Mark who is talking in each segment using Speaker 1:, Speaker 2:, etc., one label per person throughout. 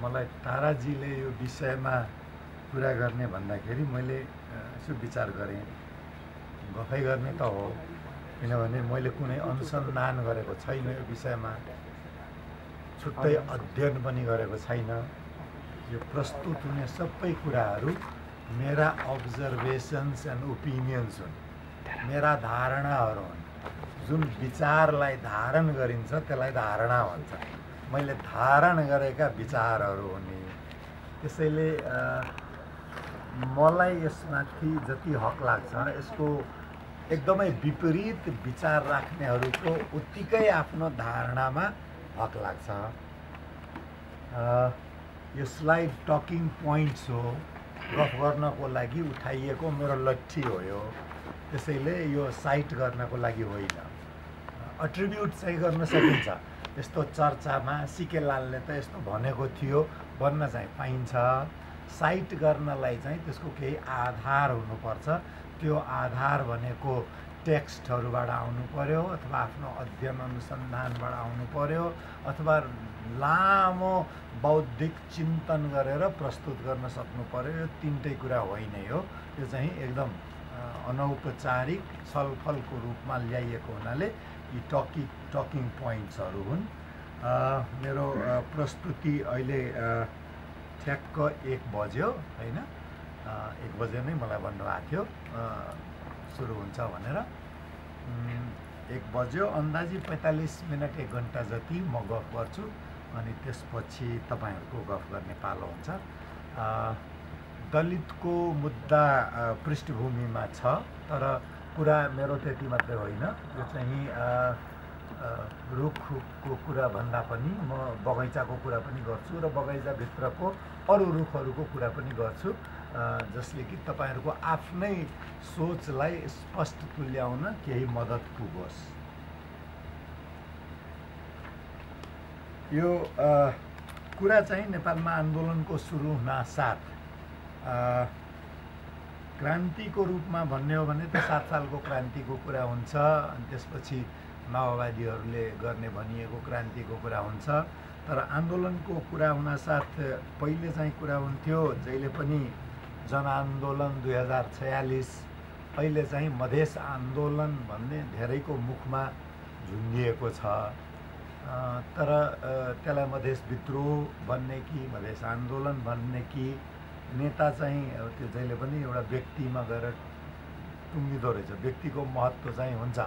Speaker 1: मलाई ताराजीले यो विषयमा कुरा गर्ने भन्दाखेरि मैले यसो विचार गरेँ, गफै गर्ने त हो, किनभने मैले कुनै अनुसन्धान गरेको छैन यो विषयमा, छुट्टै अध्ययन पनि गरेको छैन। यो प्रस्तुत हुने सबै कुराहरू मेरा अब्जर्भेसन्स एन्ड ओपिनियन्स हुन्, मेरा धारणाहरू हुन्। जुन विचारलाई धारण गरिन्छ त्यसलाई धारणा भन्छ। मैले धारण गरेका विचारहरू हुन्। त्यसैले मलाई यसमाथि जति हक लाग्छ, यसको एकदमै विपरीत विचार राख्नेहरूको उत्तिकै आफ्नो धारणामा हक लाग्छ। यो स्लाइड टकिङ पोइन्ट्स हो, गफ गर्नको लागि उठाइएको मेरो लट्ठी हो यो। त्यसैले यो साइट गर्नको लागि होइन। एट्रिब्युट चाहिँ गर्न सकिन्छ। यस्तो चर्चामा सिकेलालले त यस्तो भनेको थियो भन्न चाहिँ पाइन्छ। साइट गर्नलाई चाहिँ त्यसको केही आधार हुनुपर्छ। त्यो आधार भनेको टेक्स्टहरूबाट आउनु पर्यो, अथवा आफ्नो अध्ययन अनुसन्धानबाट आउनु पर्यो, अथवा लामो बौद्धिक चिन्तन गरेर प्रस्तुत गर्न सक्नु पर्यो। यो तिनटै कुरा होइन हो। यो चाहिँ एकदम अनौपचारिक छलफलको रूपमा ल्याइएको हुनाले यी टकिङ पोइन्ट्सहरू हुन्। मेरो प्रस्तुति अहिले ठ्याक्क 1 बज्यो होइन, 1 बजे नै मलाई भन्नुभएको थियो सुरु हुन्छ भनेर। 1 बज्यो, अन्दाजी 45 मिनट 1 घन्टा जति म गफ गर्छु, अनि त्यसपछि तपाईँहरूको गफ गर्ने पालो हुन्छ। दलितको मुद्दा पृष्ठभूमिमा छ, तर कुरा मेरो त्यति मात्रै होइन। यो चाहिँ रुखको कुरा भन्दा पनि म बगैँचाको कुरा पनि गर्छु र बगैँचाभित्रको अरू रुखहरूको कुरा पनि गर्छु, जसले कि तपाईँहरूको आफ्नै सोचलाई स्पष्ट तुल्याउन केही मद्दत पुगोस्। यो कुरा चाहिँ नेपालमा आन्दोलनको सुरु हुनासाथ क्रान्तिको रूपमा भन्ने हो भने त 7 सालको क्रान्तिको कुरा हुन्छ, अनि त्यसपछि माओवादीहरूले गर्ने भनिएको क्रान्तिको कुरा हुन्छ। तर आन्दोलनको कुरा हुनासाथ पहिले चाहिँ कुरा हुन्थ्यो जहिले पनि जनआन्दोलन 2046, अहिले चाहिँ मधेस आन्दोलन भन्ने धेरैको मुखमा झुन्डिएको छ। तर त्यसलाई मधेस विद्रोह भन्ने कि मधेस आन्दोलन भन्ने कि नेता चाहिँ त्यो जहिले पनि एउटा व्यक्तिमा गएर टुङ्गिदो रहेछ। व्यक्तिको महत्त्व चाहिँ हुन्छ।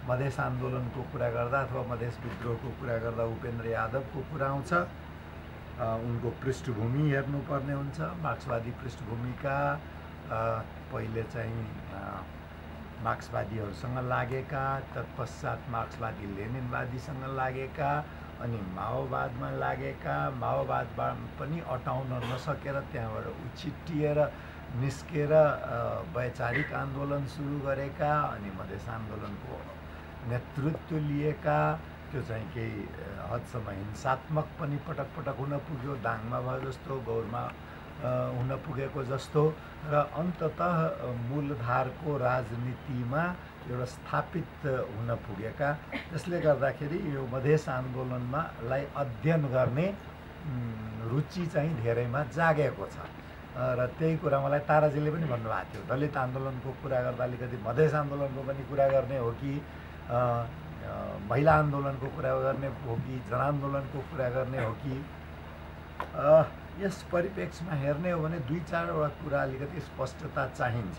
Speaker 1: मधेस आन्दोलनको कुरा गर्दा अथवा मधेस विद्रोहको कुरा गर्दा उपेन्द्र यादवको कुरा आउँछ। उनको पृष्ठभूमि हेर्नुपर्ने हुन्छ, मार्क्सवादी पृष्ठभूमिका। पहिले चाहिँ मार्क्सवादीहरूसँग लागेका, तत्पश्चात मार्क्सवादी लेनिनवादीसँग लागेका, अनि माओवादमा लागेका, माओवादबाट पनि अटाउन नसकेर त्यहाँबाट उछिट्टिएर निस्केर वैचारिक आन्दोलन सुरु गरेका, अनि मधेस आन्दोलनको नेतृत्व लिएका। त्यो चाहिँ केही हदसम्म हिंसात्मक पनि पटक पटक हुन पुग्यो, दाङमा भयो जस्तो, गौरमा हुन पुगेको जस्तो, र अन्ततः मूलधारको राजनीतिमा एउटा स्थापित हुन पुगेका। त्यसले गर्दाखेरि यो मधेस आन्दोलनमा लाई अध्ययन गर्ने रुचि चाहिँ धेरैमा जागेको छ। र त्यही कुरा मलाई ताराजीले पनि भन्नुभएको थियो, दलित आन्दोलनको कुरा गर्दा अलिकति मधेस आन्दोलनको पनि कुरा गर्ने हो कि महिला आन्दोलनको कुरा गर्ने हो कि जनआन्दोलनको कुरा गर्ने हो कि। यस परिप्रेक्ष्यमा हेर्ने हो भने 2-4 कुरा अलिकति स्पष्टता चाहिन्छ।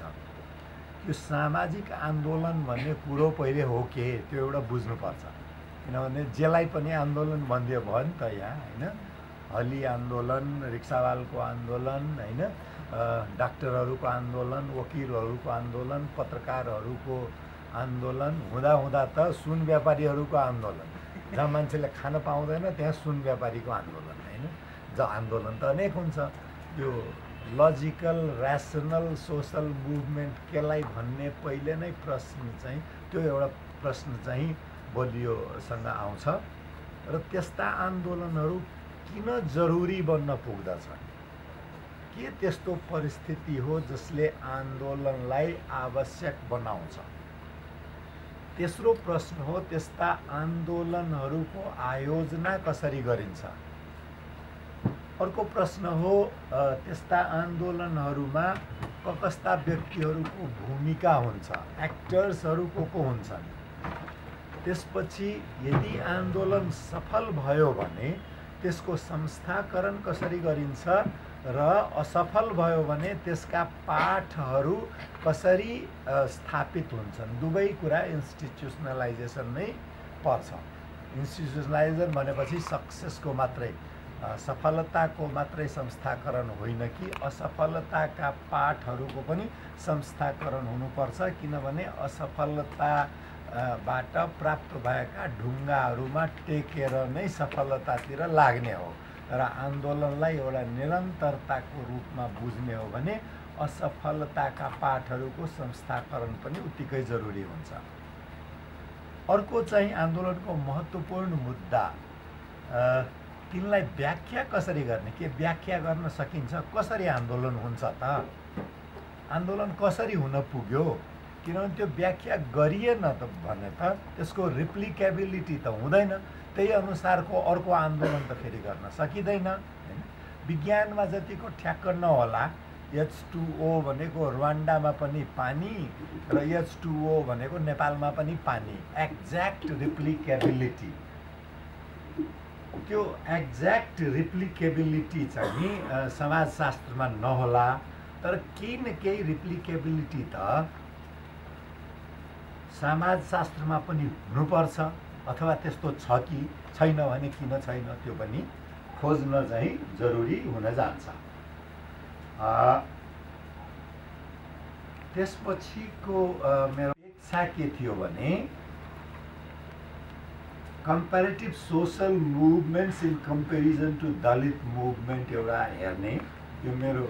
Speaker 1: यो सामाजिक आन्दोलन भन्ने कुरो पहिले हो के, त्यो एउटा बुझ्नुपर्छ। किनभने जेलाई पनि आन्दोलन भनिदियो भयो नि त यहाँ होइन। हली आन्दोलन, रिक्सावालको आन्दोलन होइन, डाक्टरहरूको आन्दोलन, वकिलहरूको आन्दोलन, पत्रकारहरूको आन्दोलन, हुँदा त सुन व्यापारीहरूको आन्दोलन, जहाँ मान्छेले खान पाउँदैन त्यहाँ सुन व्यापारीको आन्दोलन होइन। आन्दोलन त अनेक हुन्छ। यो लजिकल ऱ्यासनल सोसल मुभमेन्ट केलाई भन्ने पहिले नै प्रश्न चाहिँ त्यो एउटा प्रश्न चाहिँ बलियोसँग आउँछ। र त्यस्ता आन्दोलनहरू किन जरुरी बन्न पुग्दछन्? के त्यस्तो परिस्थिति हो जसले आन्दोलनलाई आवश्यक बनाउँछ? तेस्रो प्रश्न हो, त्यस्ता आन्दोलनहरूको आयोजना कसरी गरिन्छ? अर्को प्रश्न हो त्यस्ता आन्दोलनहरूमा कस्ता व्यक्तिहरूको भूमिका हुन्छ, एक्टर्सहरू को हुन्छन्। त्यसपछि यदि आन्दोलन सफल भयो भने त्यसको संस्थाकरण कसरी गरिन्छ र असफल भयो भने त्यसका पाठहरू कसरी स्थापित हुन्छन्। दुवै कुरा इन्स्टिट्युसनलाइजेसन नै पर्छ। इन्स्टिट्युसनलाइजेसन भनेपछि सक्सेसको मात्रै, सफलताको मात्रै संस्थाकरण होइन कि असफलताका पाठहरूको पनि संस्थाकरण हुनुपर्छ। किनभने असफलताबाट प्राप्त भएका ढुङ्गाहरूमा टेकेर नै सफलतातिर लाग्ने हो र आन्दोलनलाई एउटा निरन्तरताको रूपमा बुझ्ने हो भने असफलताका पाठहरूको संस्थाकरण पनि उत्तिकै जरुरी हुन्छ। अर्को चाहिँ आन्दोलनको महत्त्वपूर्ण मुद्दा, तिनलाई व्याख्या कसरी गर्ने, के व्याख्या गर्न सकिन्छ, कसरी आन्दोलन हुन्छ त, आन्दोलन कसरी हुन पुग्यो। किनभने त्यो व्याख्या गरिएन त भने त त्यसको रिप्लिकेबिलिटी त हुँदैन, त्यही अनुसारको अर्को आन्दोलन त फेरि गर्न सकिँदैन। विज्ञानमा जतिको ठ्याक्क नहोला, H2O भनेको रुवान्डामा पनि पानी र H2O भनेको नेपालमा पनि पानी, एक्ज्याक्ट रिप्लिकेबिलिटी, त्यो एक्ज्याक्ट रिप्लिकेबिलिटी चाहिँ समाजशास्त्रमा नहोला, तर केही न केही रिप्लिकेबिलिटी त समाजशास्त्रमा पनि हुनुपर्छ, अथवा त्यस्तो छ कि छैन भने किन छैन त्यो पनि खोज्न चाहिँ जरुरी हुन जान्छ। त्यसपछिको मेरो इच्छा के थियो भने comparative social movements in comparison to Dalit movement एउटा हेर्ने। यो मेरो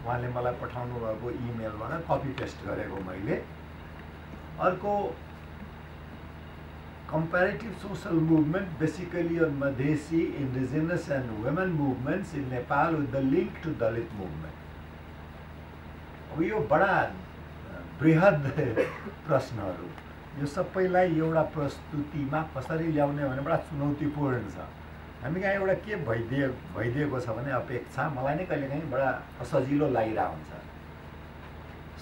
Speaker 1: उहाँले मलाई पठाउनु भएको इमेलबाट कपी पेस्ट गरेको मैले। अर्को comparative social movement basically on Madhesi, indigenous and women movements in Nepal with the link to Dalit movement. अब यो बडा बृहद प्रश्नहरू, यो सबैलाई एउटा प्रस्तुतिमा कसरी ल्याउने भने बडा चुनौतीपूर्ण छ। हामी कहाँ एउटा के भइदिएको छ भने अपेक्षा मलाई नै कहिलेकाहीँ बडा असजिलो लागिरहेको हुन्छ।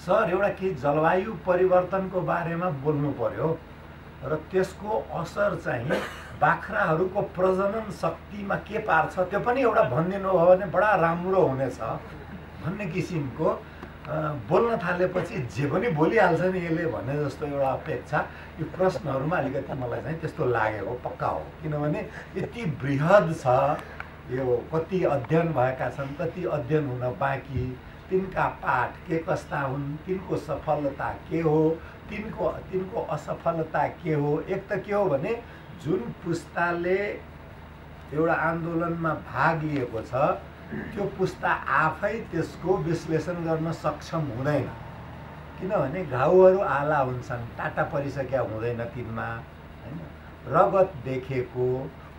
Speaker 1: सर एउटा के जलवायु परिवर्तनको बारेमा बोल्नु पर्यो र त्यसको असर चाहिँ बाख्राहरूको प्रजनन शक्तिमा के पार्छ त्यो पनि एउटा भनिदिनु हो भने बडा राम्रो हुनेछ भन्ने किसिमको बोल्न थालेपछि जे पनि बोलिहाल्छ नि यसले भन्ने जस्तो एउटा अपेक्षा यो प्रश्नहरूमा अलिकति मलाई चाहिँ त्यस्तो लागेको पक्का हो। किनभने यति बृहद छ, यो कति अध्ययन भएका छन्, कति अध्ययन हुन बाँकी, तिनका पाठ के कस्ता हुन्, तिनको सफलता के हो, तिनको असफलता के हो। एक त के हो भने जुन पुस्ताले एउटा आन्दोलनमा भाग लिएको छ त्यो पुस्ता आफै त्यसको विश्लेषण गर्न सक्षम हुँदैन, किनभने घाउहरू आला हुन्छन्, टाटा परिसकेका हुँदैन तिनमा, हैन, रगत देखेको,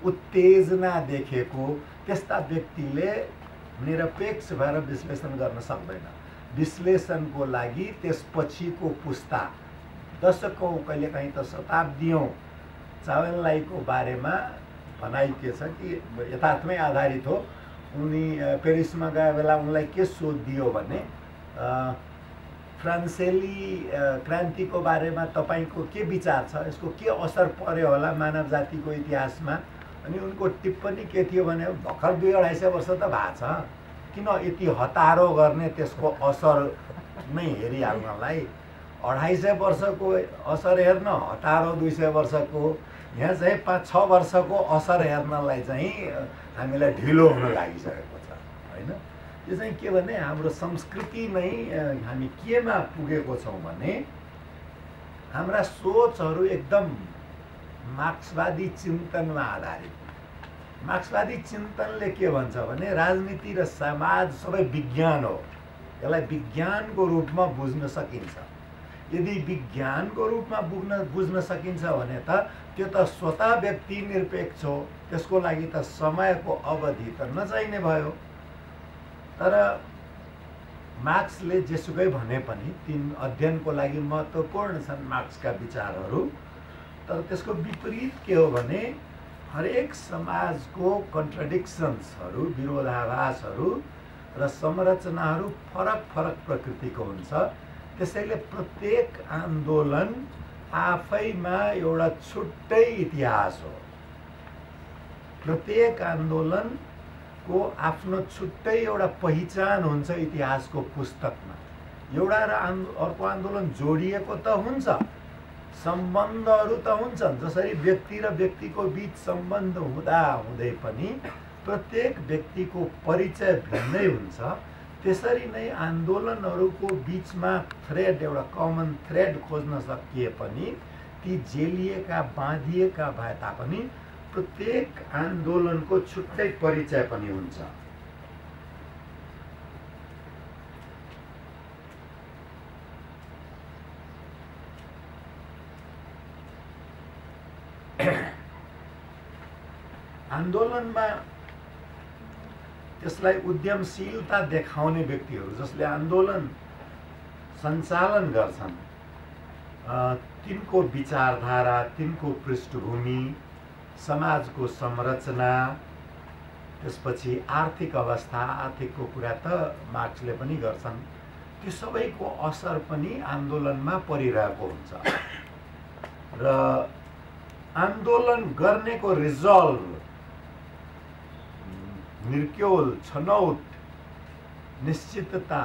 Speaker 1: उत्तेजना देखेको, त्यस्ता व्यक्तिले निरपेक्ष भएर विश्लेषण गर्न सक्दैन। विश्लेषणको लागि त्यसपछिको पुस्ता, दशकौं कहिलेकाहीँ त शताब्दीौं चावनलाईको बारेमा भनाइ के छ कि यथार्थमै आधारित हो। उनी पेरिसमा गए बेला उनलाई के सोधियो भने फ्रान्सेली क्रान्तिको बारेमा तपाईको के विचार छ, यसको के असर पर्यो होला मानव जातिको इतिहासमा। अनि उनको टिप्पणी के थियो भने भर्खर 200-250 वर्ष त भएको छ, किन यति हतारो गर्ने त्यसको असर नै हेरिहाल्नलाई। 250 वर्षको असर हेर्न हतारो 200 वर्षको, यहाँ चाहिँ 5-6 वर्षको असर हेर्नलाई चाहिँ हामीलाई ढिलो हुन लागिसकेको छ, हैन। यो चाहिँ के भने हाम्रो संस्कृति नै हामी केमा पुगेको छौँ भने हाम्रा सोचहरू एकदम मार्क्सवादी चिन्तनमा आधारित। मार्क्सवादी चिन्तनले के भन्छ भने राजनीति र समाज सबै विज्ञान हो, यसलाई विज्ञानको रूपमा बुझ्न सकिन्छ। यदि विज्ञानको रूपमा बुझ्न सकिन्छ भने त त्यो त स्वतः व्यक्ति निरपेक्ष हो, त्यसको लागि त समयको अवधि त नचाहिने भयो। तर मार्क्सले जेसुकै भने पनि तीन अध्ययनको लागि महत्त्वपूर्ण छन् मार्क्सका विचारहरू। तर त्यसको विपरीत के हो भने हरेक समाजको कन्ट्रडिक्सन्सहरू, विरोधाभासहरू र संरचनाहरू फरक फरक प्रकृतिको हुन्छ। त्यसैले प्रत्येक आन्दोलन आफैमा एउटा छुट्टै इतिहास हो। प्रत्येक आन्दोलनको आफ्नो छुट्टै एउटा पहिचान हुन्छ इतिहासको पुस्तकमा। एउटा र अर्को आन्दोलन जोडिएको त हुन्छ, सम्बन्धहरू त हुन्छन्। जसरी व्यक्ति र व्यक्तिको बीच सम्बन्ध हुँदा हुँदै पनि प्रत्येक व्यक्तिको परिचय भिन्नै हुन्छ, त्यसरी नै आन्दोलनहरूको बीचमा थ्रेड, एउटा कमन थ्रेड खोज्न सकिए पनि ती जेलिएका बाँधिएका भए तापनि प्रत्येक आन्दोलनको छुट्टै परिचय पनि हुन्छ। आन्दोलनमा त्यसलाई उद्यमशीलता देखाउने व्यक्तिहरू जसले आन्दोलन सञ्चालन गर्छन्, तिनको विचारधारा, तिनको पृष्ठभूमि, समाजको संरचना, त्यसपछि आर्थिक अवस्था, आर्थिकको कुरा त मार्क्सले पनि गर्छन्, त्यो सबैको असर पनि आन्दोलनमा परिरहेको हुन्छ। र आन्दोलन गर्नेको रिजल्भ, निर्क्योल, छनौट, निश्चितता,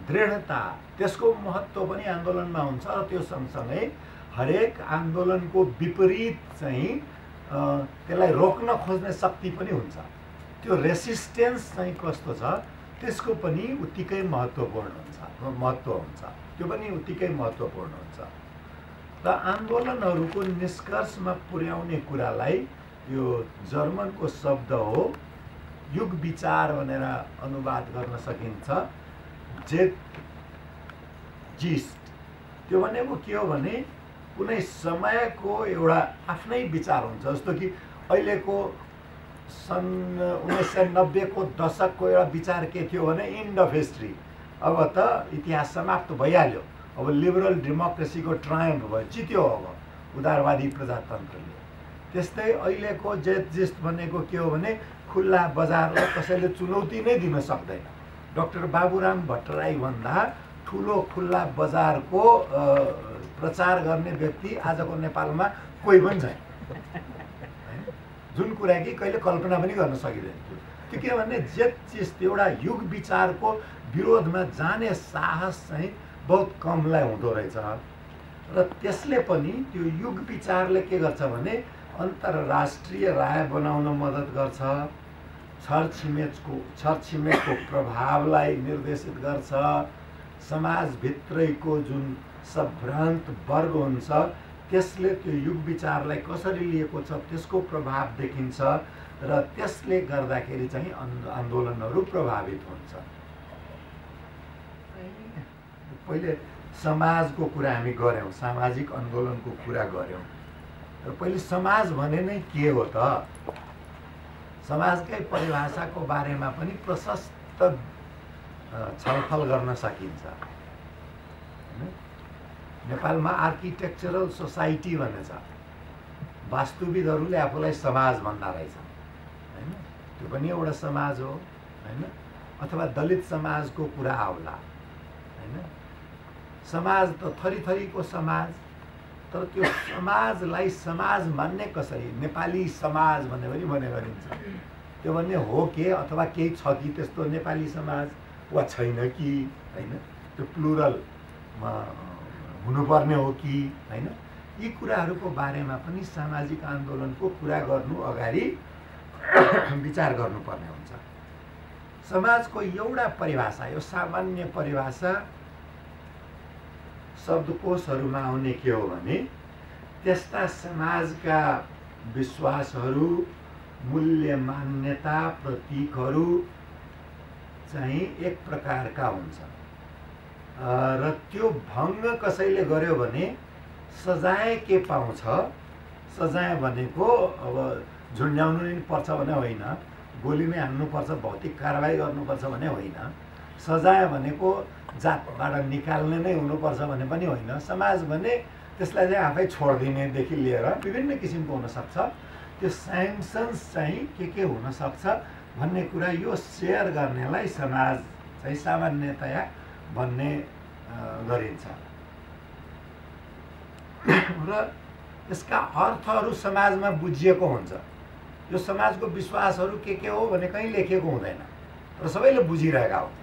Speaker 1: दृढता, त्यसको महत्त्व पनि आन्दोलनमा हुन्छ। र त्यो सँगसँगै हरेक आन्दोलनको विपरीत चाहिँ त्यसलाई रोक्न खोज्ने शक्ति पनि हुन्छ। त्यो रेसिस्टेन्स चाहिँ कस्तो छ त्यसको पनि उत्तिकै महत्त्वपूर्ण हुन्छ, त्यो पनि उत्तिकै महत्त्वपूर्ण हुन्छ। र आन्दोलनहरूको निष्कर्षमा पुर्याउने कुरालाई यो जर्मनको शब्द हो युग विचार भनेर अनुवाद गर्न सकिन्छ, जेटजिस्ट। त्यो भनेको के हो भने कुनै समयको एउटा आफ्नै विचार हुन्छ। जस्तो कि अहिलेको सन् 1990 को दशकको एउटा विचार के थियो भने इन्ड अफ हिस्ट्री, अब त इतिहास समाप्त भइहाल्यो, अब लिबरल डेमोक्रेसीको ट्रायम्फ भयो, जित्यो अब उदारवादी प्रजातन्त्रले। त्यस्तै अहिलेको जेटजिस्ट भनेको के हो भने खुल्ला बजारलाई कसैले चुनौती नै दिन सक्दैन। डाक्टर बाबुराम भट्टराई भन्दा ठुलो खुल्ला बजारको प्रचार गर्ने व्यक्ति आजको नेपालमा कोही पनि छैन, जुन कुरा कि कहिले कल्पना पनि गर्न सकिँदैन थियो। त्यो के भने जेटजिस्ट एउटा युग विचारको विरोधमा जाने साहस चाहिँ बहुत कमलाई हुँदो रहेछ। र त्यसले पनि त्यो युग विचारले के गर्छ भने अन्तर्राष्ट्रिय राय बनाउन मद्दत गर्छ, छरछिमेकको प्रभावलाई निर्देशित गर्छ, समाजभित्रैको जुन सम्भ्रान्त वर्ग हुन्छ त्यसले त्यो युग विचारलाई कसरी लिएको छ त्यसको प्रभाव देखिन्छ र त्यसले गर्दाखेरि चाहिँ आन्दोलनहरू प्रभावित हुन्छ। पहिले समाजको कुरा हामी गऱ्यौँ, सामाजिक आन्दोलनको कुरा गऱ्यौँ। र पहिले समाज भने नै के हो त? समाजकै परिभाषाको बारेमा पनि प्रशस्त छलफल गर्न सकिन्छ। नेपालमा आर्किटेक्चरल सोसाइटी भन्ने छ, वास्तुविदहरूले आफूलाई समाज भन्दा रहेछन्, हैन? त्यो पनि एउटा समाज हो, हैन? अथवा दलित समाजको कुरा आउला, हैन? समाज त थरीथरीको समाज, तर त्यो समाजलाई समाज मान्ने कसरी? नेपाली समाज भन्ने पनि भन्ने गरिन्छ। त्यो भन्ने हो के अथवा केही छ कि त्यस्तो नेपाली समाज वा छैन कि, हैन? त्यो प्लुरलमा हुनुपर्ने हो कि, हैन? यी कुराहरूको बारेमा पनि सामाजिक आन्दोलनको कुरा गर्नु अगाडि विचार गर्नुपर्ने हुन्छ। समाजको एउटा परिभाषा, यो सामान्य परिभाषा शब्दकोशहरूमा आउने के हो भने त्यस्ता समाजका विश्वासहरू, मूल्य, मान्यता, प्रतीकहरू चाहिँ एक प्रकारका हुन्छ र त्यो भङ्ग कसैले गर्यो भने सजाय के पाउँछ? सजाय भनेको अब झुन्ड्याउनु नै पर्छ भने होइन, गोली नै हान्नुपर्छ, भौतिक कारबाही गर्नुपर्छ भने होइन, सजाय भनेको जातबाट निकाल्ने नै हुनुपर्छ भने पनि होइन। समाज भने त्यसलाई चाहिँ आफै छोडिदिनेदेखि लिएर विभिन्न किसिमको हुनसक्छ। त्यो स्याङ्सन्स चाहिँ के हुन सक्छ भन्ने कुरा यो सेयर गर्नेलाई समाज चाहिँ सामान्यतया भन्ने गरिन्छ र यसका अर्थहरू समाजमा बुझिएको हुन्छ। यो समाजको विश्वासहरू के हो भने कहीँ लेखिएको हुँदैन तर सबैले बुझिरहेका हुन्छ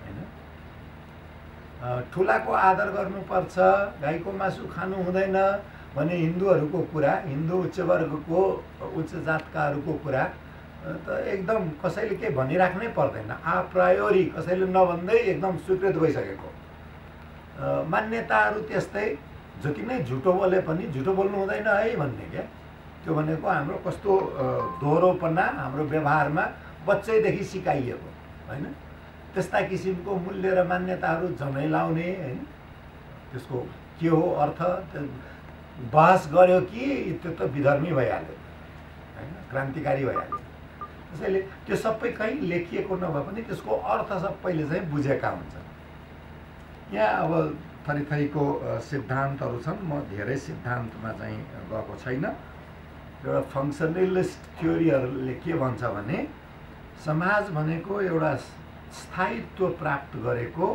Speaker 1: हैन। ठुलाको आदर गर्नुपर्छ, गाईको मासु खानु हुँदैन भने हिन्दूहरूको कुरा, हिन्दू उच्च वर्गको उच्च जातकाहरूको कुरा त एकदम कसैले केही भनिराख्नै पर्दैन, आ प्रायोरी कसैले नभन्दै एकदम स्वीकृत भइसकेको। मान्यताहरू त्यस्तै, जति नै झुटो बोले पनि झुटो बोल्नु हुँदैन है भन्ने क्या। त्यो भनेको हाम्रो कस्तो दोहोरोपना हाम्रो व्यवहारमा बच्चैदेखि सिकाइएको होइन। त्यस्ता किसिमको मूल्य र मान्यताहरू जनै लाउने होइन, त्यसको के हो अर्थ बहस गर्यो कि त्यो त विधर्मी भइहाल्यो होइन, क्रान्तिकारी भइहाल्यो। त्यसैले त्यो सबै कहीँ लेखिएको नभए पनि त्यसको अर्थ सबैले चाहिँ बुझेका हुन्छन्। यहाँ अब थरीथरीको सिद्धान्तहरू छन्, म धेरै सिद्धान्तमा चाहिँ गएको छैन। एउटा फङ्सनलिस्ट थ्योरीहरूले के भन्छ भने समाज भनेको एउटा स्थायित्व प्राप्त गरेको,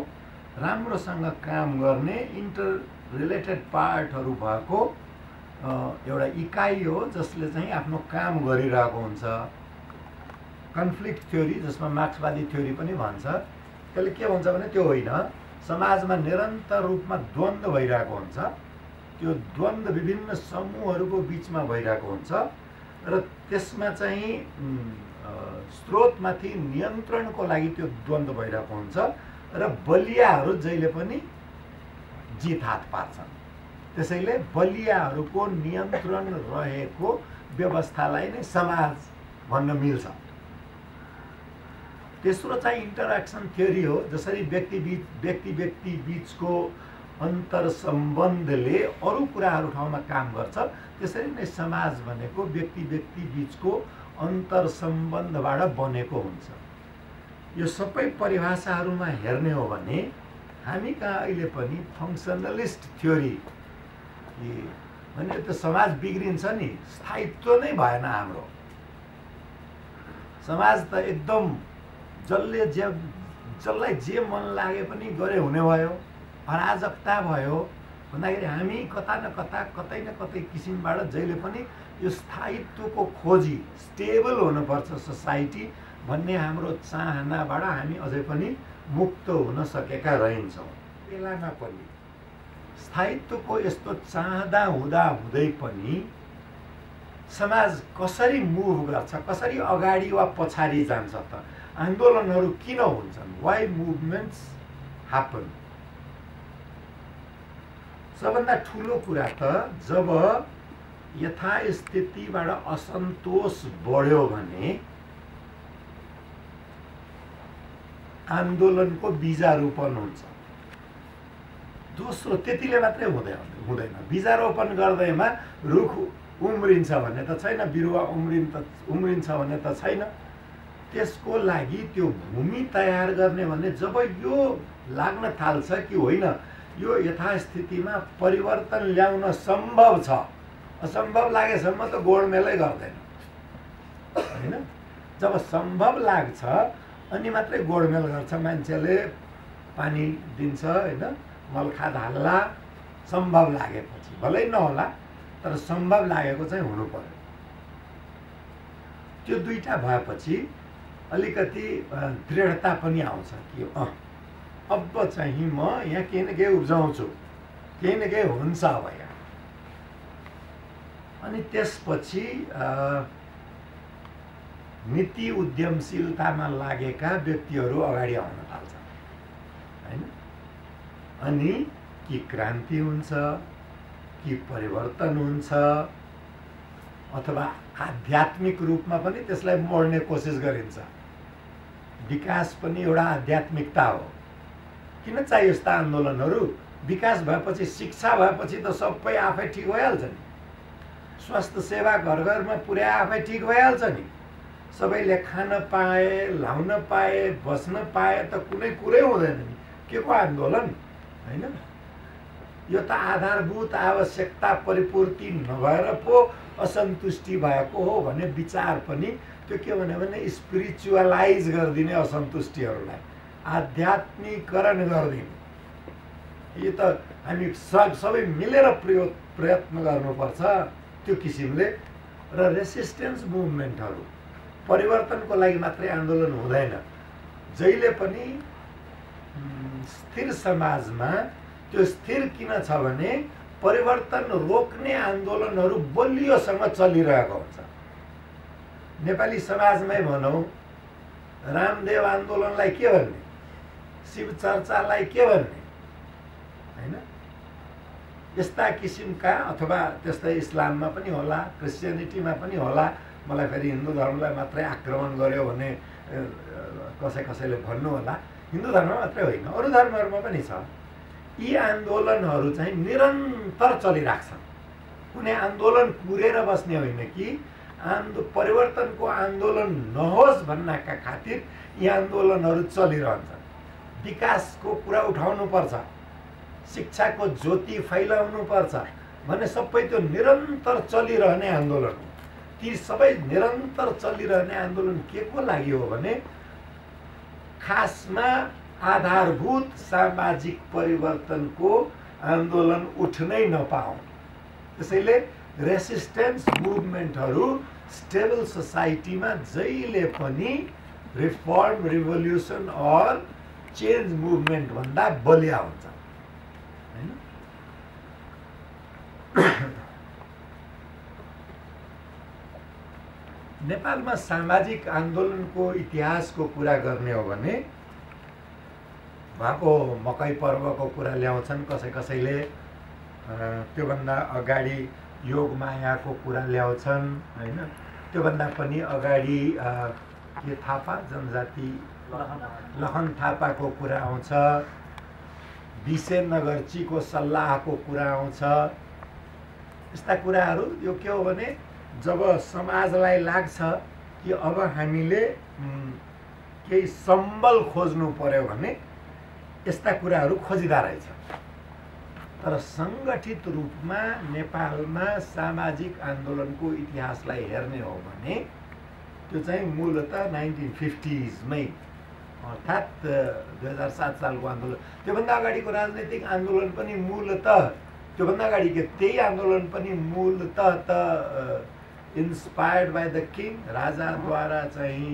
Speaker 1: राम्रोसँग काम गर्ने, इन्टर रिलेटेड पार्टहरू भएको एउटा इकाइ हो जसले चाहिँ आफ्नो काम गरिरहेको हुन्छ। कन्फ्लिक्ट थ्योरी जसमा मार्क्सवादी थ्योरी पनि भन्छ, त्यसले के भन्छ भने त्यो होइन, समाजमा निरन्तर रूपमा द्वन्द्व भइरहेको हुन्छ। त्यो द्वन्द्व विभिन्न समूहहरूको बिचमा भइरहेको हुन्छ र त्यसमा चाहिँ स्रोतमाथि नियन्त्रणको लागि त्यो द्वन्द्व भइरहेको हुन्छ र बलियाहरू जहिले पनि जित हात पार्छन्। त्यसैले बलियाहरूको नियन्त्रण रहेको व्यवस्थालाई नै समाज भन्न मिल्छ। तेस्रो चाहिँ इन्टरेक्सन थ्योरी हो, जसरी व्यक्ति बीचको अन्तर सम्बन्धले अरू कुराहरू ठाउँमा काम गर्छ, त्यसरी नै समाज भनेको व्यक्ति बीचको अन्तर सम्बन्धबाट बनेको हुन्छ। यो सबै परिभाषाहरूमा हेर्ने हो भने हामी कहाँ अहिले पनि फङ्सनलिस्ट थ्योरी भने त समाज बिग्रिन्छ नि, स्थायित्व नै भएन हाम्रो समाज त एकदम जसलाई जे मन लागे पनि गरे हुने भयो, अराजकता भयो भन्दाखेरि हामी कता न कतै किसिमबाट जहिले पनि यो स्थायित्वको खोजी, स्टेबल हुनुपर्छ सोसाइटी भन्ने हाम्रो चाहनाबाट हामी अझै पनि मुक्त हुन सकेका रहन्छौँ। बेलामा पनि स्थायित्वको यस्तो चाहँदा हुँदै पनि समाज कसरी मुभ गर्छ, कसरी अगाडि वा पछाडि जान्छ त? आन्दोलनहरू किन हुन्छन्? Why movements happen? सबभन्दा ठुलो कुरा त जब यथास्थितिबाट असन्तोष बढ्यो भने आन्दोलनको बीजारोपण हुन्छ। दोस्रो त्यतिले मात्रै हुँदैन, बीजारोपण गर्दैमा रुख उम्रिन्छ भन्ने त छैन, बिरुवा उम्रिन्छ भन्ने त छैन। त्यसको लागि त्यो भूमि तयार गर्ने भने जब यो लाग्न थाल्छ कि होइन यो यथास्थितिमा परिवर्तन ल्याउन सम्भव छ, असम्भव लागेसम्म त गोडमेलै गर्दैन होइन। जब सम्भव लाग्छ अनि मात्रै गोडमेल गर्छ, मान्छेले पानी दिन्छ होइन, मलखाद हाल्ला, सम्भव लागेपछि, भलै नहोला तर सम्भव लागेको चाहिँ हुनु पर्यो। त्यो दुईटा भएपछि अलिकति दृढता पनि आउँछ कि अब चाहिँ म यहाँ केही न केही उब्जाउँछु, केही न केही हुन्छ अब यहाँ। अनि त्यसपछि नीति उद्यमशीलतामा लागेका व्यक्तिहरू अगाडि आउन थाल्छन् हैन। अनि कि क्रान्ति हुन्छ कि परिवर्तन हुन्छ अथवा आध्यात्मिक रूपमा पनि त्यसलाई मोड्ने कोसिस गरिन्छ। विकास पनि एउटा आध्यात्मिकता हो। किन चाहियो यस्ता आन्दोलनहरू? विकास भएपछि, शिक्षा भएपछि त सबै आफै ठिक भइहाल्छ नि। स्वास्थ्य सेवा घर घरमा पुर्याए आफै ठिक भइहाल्छ नि। सबैले खान पाए, लाउन पाए, बस्न पाए त कुनै कुरै हुँदैन नि। के को आन्दोलन हैन? यो त आधारभूत आवश्यकता परिपूर्ति नभएर पो असन्तुष्टि भएको हो भन्ने विचार पनि त्यो के भने स्पिरिचुअलाइज गरिदिने असन्तुष्टिहरूलाई आध्यात्मिकरण गरिदिने। यो त हामी सबै मिलेर प्रयत्न गर्नुपर्छ त्यो किसिमले। र रेसिस्टेन्स मुभमेन्टहरू परिवर्तनको लागि मात्रै आन्दोलन हुँदैन। जहिले पनि स्थिर समाजमा त्यो स्थिर किन छ भने परिवर्तन रोक्ने आन्दोलनहरू बलियोसँग चलिरहेको हुन्छ। नेपाली समाजमै भनौँ, रामदेव आन्दोलनलाई के भन्ने, शिव चर्चालाई के भन्ने, हैन? यस्ता किसिमका, अथवा त्यस्तै इस्लाममा पनि होला, क्रिस्चियनिटीमा पनि होला, मलाई फेरि हिन्दू धर्मलाई मात्रै आक्रमण गर्यो भने कसैले भन्नु होला। हिन्दू धर्म मात्रै होइन, अरू धर्महरूमा पनि छ। यी आन्दोलनहरू चाहिँ निरन्तर चलिराख्छन्। कुनै आन्दोलन कुरेर बस्ने होइन कि परिवर्तनको आन्दोलन नहोस् भन्नका खातिर यी आन्दोलनहरू चलिरहन्छन्। विकासको कुरा उठाउनुपर्छ, शिक्षाको ज्योति फैलाउनुपर्छ भने सबै त्यो निरन्तर चलिरहने आन्दोलन हो। ती सबै निरन्तर चलिरहने आन्दोलन के को लागि हो भने खासमा आधारभूत सामाजिक परिवर्तनको आन्दोलन उठ्नै नपाऊ। त्यसैले रेसिस्टेन्स मुभमेन्टहरू स्टेबल सोसाइटीमा जहिले पनि रिफर्म, रिभोल्युसन और चेन्ज मुभमेन्ट भन्दा बलिया हुन्छ, हैन? नेपालमा सामाजिक आन्दोलनको इतिहासको कुरा गर्ने हो भने भएको मकै पर्वको कुरा ल्याउँछन् कसैले, त्योभन्दा अगाडि योगमायाको कुरा ल्याउँछन्, हैन? त्योभन्दा पनि अगाडि के थापा जनजाति लखन थापाको कुरा आउँछ, विशेनगरचीको सल्लाहको कुरा आउँछ। यस्ता कुराहरू यो के हो भने जब समाजलाई लाग्छ कि अब हामीले केही सम्बल खोज्नु पर्यो भने यस्ता कुराहरू खोजिँदा रहेछ। तर सङ्गठित रूपमा नेपालमा सामाजिक आन्दोलनको इतिहासलाई हेर्ने हो भने त्यो चाहिँ मूलतः 1950s मै, अर्थात् 2007 सालको आन्दोलन। त्योभन्दा अगाडिको राजनैतिक आन्दोलन पनि मूलतः, त्योभन्दा अगाडि त्यही आन्दोलन पनि मूलतः त इन्स्पायर्ड बाई द किङ, राजाद्वारा चाहिँ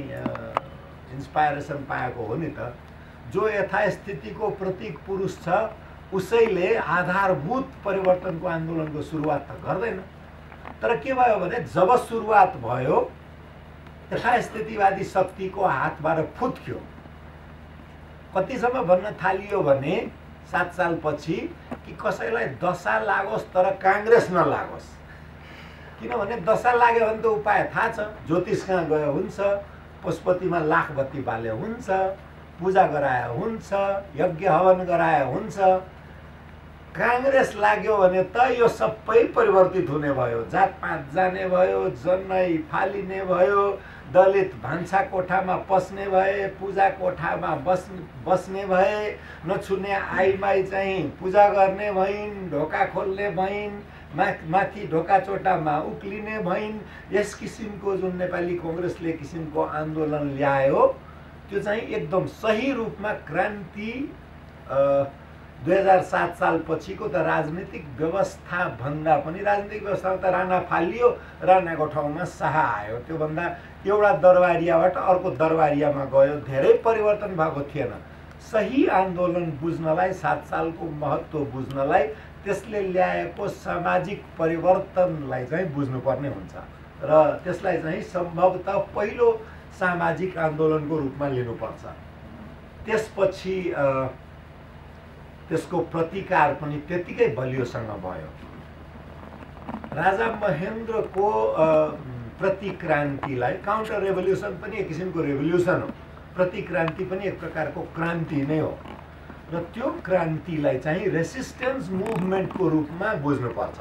Speaker 1: इन्स्पायरेसन पाएको हो नि त। जो यथास्थितिको प्रतीक पुरुष छ उसैले आधारभूत परिवर्तनको आन्दोलनको सुरुवात त गर्दैन। तर के भयो भने जब सुरुवात भयो यथास्थितिवादी शक्तिको हातबाट फुत्क्यो। कतिसम्म भन्न थालियो भने 7 सालपछि कि कसैलाई दशा लागोस् तर काङ्ग्रेस नलागोस्। किनभने दशा लाग्यो भने त उपाय थाहा छ, ज्योतिष कहाँ गयो हुन्छ, पशुपतिमा लाख बत्ती बाल्यो हुन्छ, पूजा गराए हुन्छ, यज्ञ हवन गराए हुन्छ। काङ्ग्रेस लाग्यो भने त यो सबै परिवर्तित हुने भयो, जातपात जाने भयो, जनै फालिने भयो, दलित भान्सा कोठामा पस्ने भए, पूजा कोठामा बस्ने भए, नछुने आइमाई चाहिँ पूजा गर्ने भइन्, ढोका खोल्ने भइन्, माथि ढोका चोटामा उक्लिने भइन्। यस किसिमको जुन नेपाली कङ्ग्रेसले किसिमको आन्दोलन ल्यायो त्यो चाहिँ एकदम सही रूपमा क्रान्ति 2007 साल पछिको त राजनीतिक व्यवस्था भन्दा पनि, राजनीतिक व्यवस्थामा त राणा फालियो, राणाको ठाउँमा शाह आयो। त्योभन्दा एउटा दरबारियाबाट अर्को दरबारियामा गयो, धेरै परिवर्तन भएको थिएन। सही आन्दोलन बुझ्नलाई, 7 सालको महत्त्व बुझ्नलाई त्यसले ल्याएको सामाजिक परिवर्तनलाई चाहिँ बुझ्नुपर्ने हुन्छ र त्यसलाई चाहिँ सम्भवतः पहिलो सामाजिक आन्दोलनको रूपमा लिनुपर्छ। त्यसपछि त्यसको प्रतिकार पनि त्यतिकै बलियोसँग भयो। राजा महेन्द्रको प्रतिक्रान्तिलाई, काउन्टर रेभोल्युसन पनि एक किसिमको रेभोल्युसन हो, प्रतिक्रान्ति पनि एक प्रकारको क्रान्ति नै हो र त्यो क्रान्तिलाई चाहिँ रेसिस्टेन्स मुभमेन्टको रूपमा बुझ्नुपर्छ।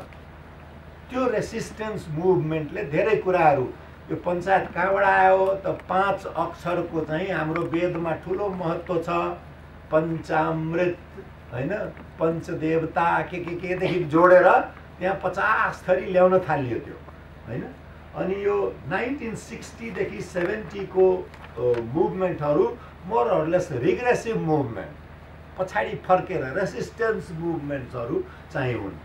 Speaker 1: त्यो रेसिस्टेन्स मुभमेन्टले धेरै कुराहरू, यो पञ्चायत कहाँबाट आयो त 5 अक्षरको चाहिँ हाम्रो वेदमा ठुलो महत्त्व छ। पञ्चामृत हैन, पञ्चदेवता केदेखि जोडेर त्यहाँ 50 थरी ल्याउन थालियो त्यो हैन। अनि यो 1960 देखि 70 को मुभमेन्टहरू more or less regressive movement, पछाडि फर्केर रेसिस्टेन्स मुभमेन्ट्सहरू चाहिँ हुन्।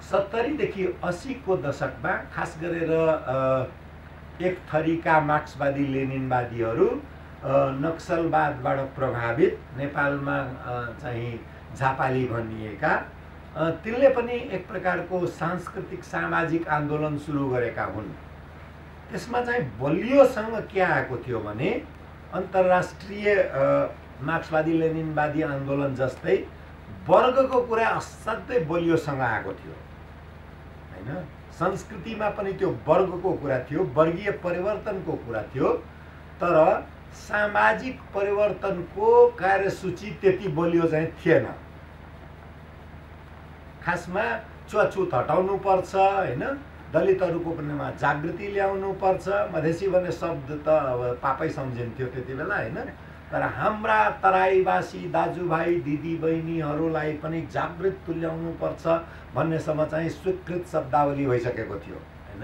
Speaker 1: 70 देखि 80 को दशकमा खास गरेर एक थरीका मार्क्सवादी लेनिनवादीहरू नक्सलवादबाट प्रभावित नेपालमा चाहिँ झापाली भनिएका तिनले पनि एक प्रकारको सांस्कृतिक सामाजिक आन्दोलन सुरु गरेका हुन्। त्यसमा चाहिँ बलियोसँग के आएको थियो भने अन्तर्राष्ट्रिय मार्क्सवादी लेनिनवादी आन्दोलन जस्तै वर्गको कुरा असाध्यै बलियोसँग आएको थियो हैन। संस्कृतिमा पनि त्यो वर्गको कुरा थियो, वर्गीय परिवर्तनको कुरा थियो, तर सामाजिक परिवर्तनको कार्यसूची त्यति बलियो चाहिँ थिएन। खासमा छुवाछुत हटाउनु पर्छ हैन, दलितहरूको पनि जागृति ल्याउनु पर्छ, मधेसी भन्ने शब्द त अब पापै सम्झिन्थ्यो त्यति बेला हैन। तर हाम्रा तराईवासी दाजुभाइ दिदीबहिनीहरूलाई पनि जागृत तुल्याउनु पर्छ भन्नेसम्म चाहिँ स्वीकृत शब्दावली भइसकेको थियो हैन।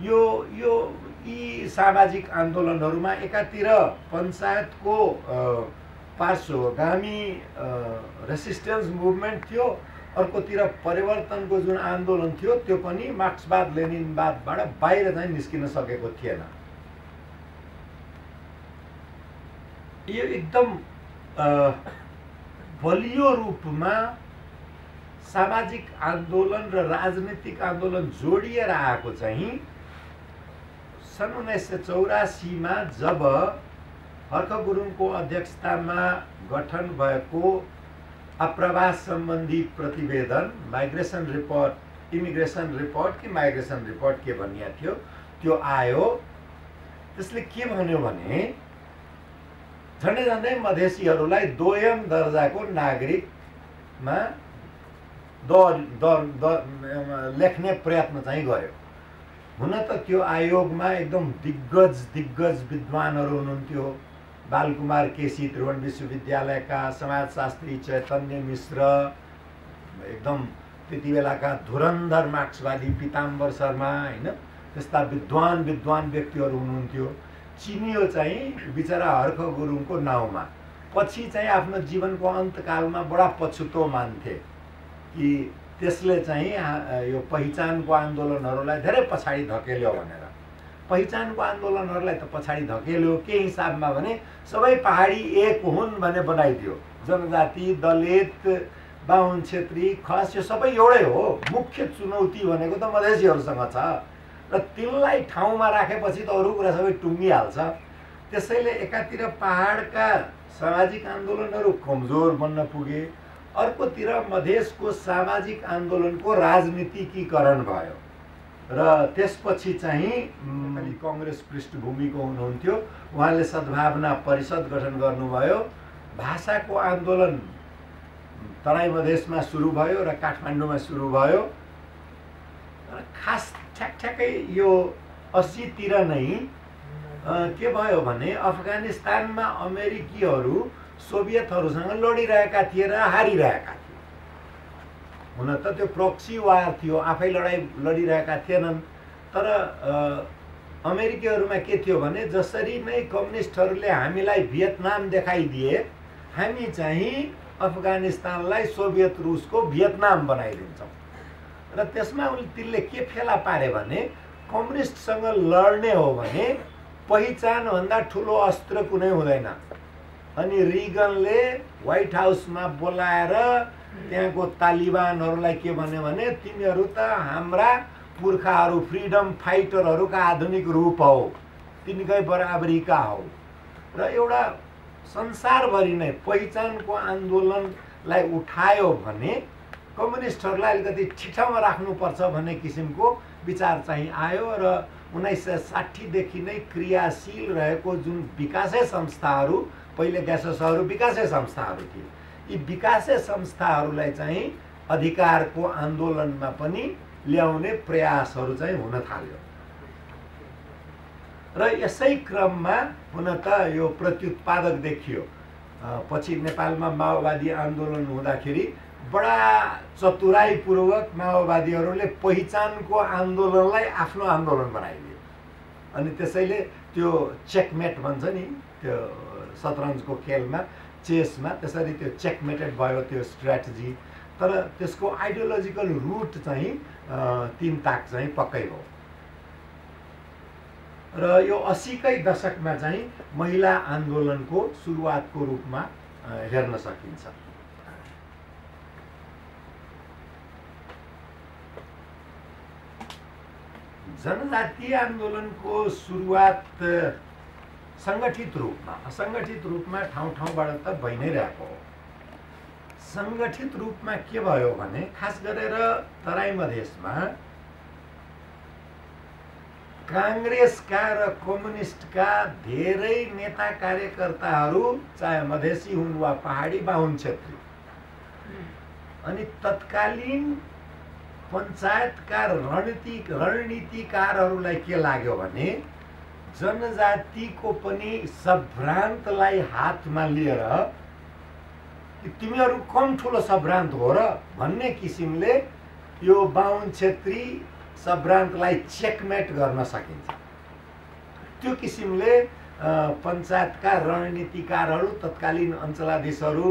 Speaker 1: यो यी सामाजिक आन्दोलनहरूमा एकातिर पञ्चायतको पार्श्वगामी रेसिस्टेन्स मुभमेन्ट थियो, अर्कोतिर परिवर्तनको जुन आन्दोलन थियो त्यो पनि मार्क्सवाद लेनिनवादबाट बाहिर चाहिँ निस्किन सकेको थिएन। यो एकदम बलियो रूपमा सामाजिक आन्दोलन र राजनीतिक आन्दोलन जोडिएर आएको चाहिँ सन् 1984 मा जब हर्क गुरुङको अध्यक्षतामा गठन भएको आप्रवास सम्बन्धी प्रतिवेदन माइग्रेसन रिपोर्ट, इमिग्रेसन रिपोर्ट कि माइग्रेसन रिपोर्ट के भनिया थियो त्यो आयो। त्यसले के भन्यो भने झन्डै झन्डै मधेसीहरूलाई दोयम दर्जाको नागरिकमा लेख्ने प्रयत्न चाहिँ गर्यो। हुन त त्यो आयोगमा एकदम दिग्गज विद्वानहरू हुनुहुन्थ्यो। बालकुमार केसी त्रिभुवन विश्वविद्यालयका, समाजशास्त्री चैतन्य मिश्र, एकदम त्यति बेलाका धुरन्धर मार्क्सवादी पिताम्बर शर्मा हैन, त्यस्ता विद्वान व्यक्तिहरू हुनुहुन्थ्यो। चिनियो चाहिँ बिचरा हर्क गुरुङको नाउँमा। पछि चाहिँ आफ्नो जीवनको अन्तकालमा बडा पछुतो मान्थे कि त्यसले चाहिँ यो पहिचानको आन्दोलनहरूलाई धेरै पछाडि धकेल्यो भनेर। पहिचानको आन्दोलनहरूलाई त पछाडि धकेल्यो के हिसाबमा भने सबै पहाडी एक हुन् भन्ने बनाइदियो। जनजाति, दलित, बाहुन, क्षेत्री, खस यो सबै एउटै हो। मुख्य चुनौती भनेको त मधेसीहरूसँग छ र तिनलाई ठाउँमा राखेपछि त अरू कुरा सबै टुङ्गिहाल्छ। त्यसैले एकातिर पहाडका सामाजिक आन्दोलनहरू कमजोर बन्न पुगे, अर्कोतिर मधेसको सामाजिक आन्दोलनको राजनीतिकीकरण भयो र त्यसपछि चाहिँ कांग्रेस पृष्ठभूमिको हुनुहुन्थ्यो। उहाँले सद्भावना परिषद गठन गर्नुभयो। भाषाको आन्दोलन तराई मधेसमा सुरु भयो र काठमाडौँमा सुरु भयो। खास ठ्याक्ठ्याक्कै यो 80 तिर नै के भयो भने अफगानिस्तानमा अमेरिकीहरू सोभियतहरूसँग लडिरहेका थिए र हारिरहेका थिए। हुन त त्यो प्रक्सी वार थियो, आफै लडिरहेका थिएनन्। तर अमेरिकीहरूमा के थियो भने जसरी नै कम्युनिस्टहरूले हामीलाई भियतनाम देखाइदिए, हामी चाहिँ अफगानिस्तानलाई सोभियत रुसको भियतनाम बनाइदिन्छौँ। र त्यसमा तिनले के फेला पारे भने कम्युनिस्टसँग लड्ने हो भने पहिचानभन्दा ठुलो अस्त्र कुनै हुँदैन। अनि रिगनले व्हाइट हाउसमा बोलाएर त्यहाँको तालिबानहरूलाई के भन्यो भने तिमीहरू त हाम्रा पुर्खाहरू फ्रिडम फाइटरहरूका आधुनिक रूप हौ, तिनकै बराबरीका हौ। र एउटा संसारभरि नै पहिचानको आन्दोलनलाई उठायो भने कम्युनिस्टहरूलाई अलिकति ठिठाउमा राख्नुपर्छ भन्ने किसिमको विचार चाहिँ आयो। र 1960 देखि नै क्रियाशील रहेको जुन विकासे संस्थाहरू, पहिले ग्यासोसहरू विकासे संस्थाहरू थिए, यी विकासे संस्थाहरूलाई चाहिँ अधिकारको आन्दोलनमा पनि ल्याउने प्रयासहरू चाहिँ हुन थाल्यो। र यसै क्रममा हुन त यो प्रत्युत्पादक देखियो। पछि नेपालमा माओवादी आन्दोलन हुँदाखेरि बडा चतुराईपूर्वक माओवादीहरूले पहिचानको आन्दोलनलाई आफ्नो आन्दोलन बनाइदियो। अनि त्यसैले त्यो चेकमेट भन्छ नि, त्यो शतरन्जको खेलमा, चेसमा त्यसरी त्यो चेकमेटेड भयो त्यो स्ट्र्याटेजी। तर त्यसको आइडियोलोजिकल रुट चाहिँ 3 ताक चाहिँ पक्कै हो। र यो 80 कै दशकमा चाहिँ महिला आन्दोलनको सुरुवातको रूपमा हेर्न सकिन्छ। जनजातीय आन्दोलनको सुरुवात सङ्गठित रूपमा, असङ्गठित रूपमा ठाउँ ठाउँबाट त भइ नै रहेको हो। सङ्गठित रूपमा के भयो भने खास गरेर तराई मधेसमा काङ्ग्रेसका र कम्युनिस्टका धेरै नेता कार्यकर्ताहरू, चाहे मधेसी हुन् वा पहाडी बाहुन क्षेत्री, अनि तत्कालीन पञ्चायतका रणनीतिकारहरूलाई के लाग्यो भने जनजातिको पनि सभ्रान्तलाई हातमा लिएर तिमीहरू कम ठुलो सभ्रान्त हो र भन्ने किसिमले यो बाहुन क्षेत्री सभ्रान्तलाई चेकमेट गर्न सकिन्छ। त्यो किसिमले पञ्चायतका रणनीतिकारहरू, तत्कालीन अञ्चलाधीशहरू,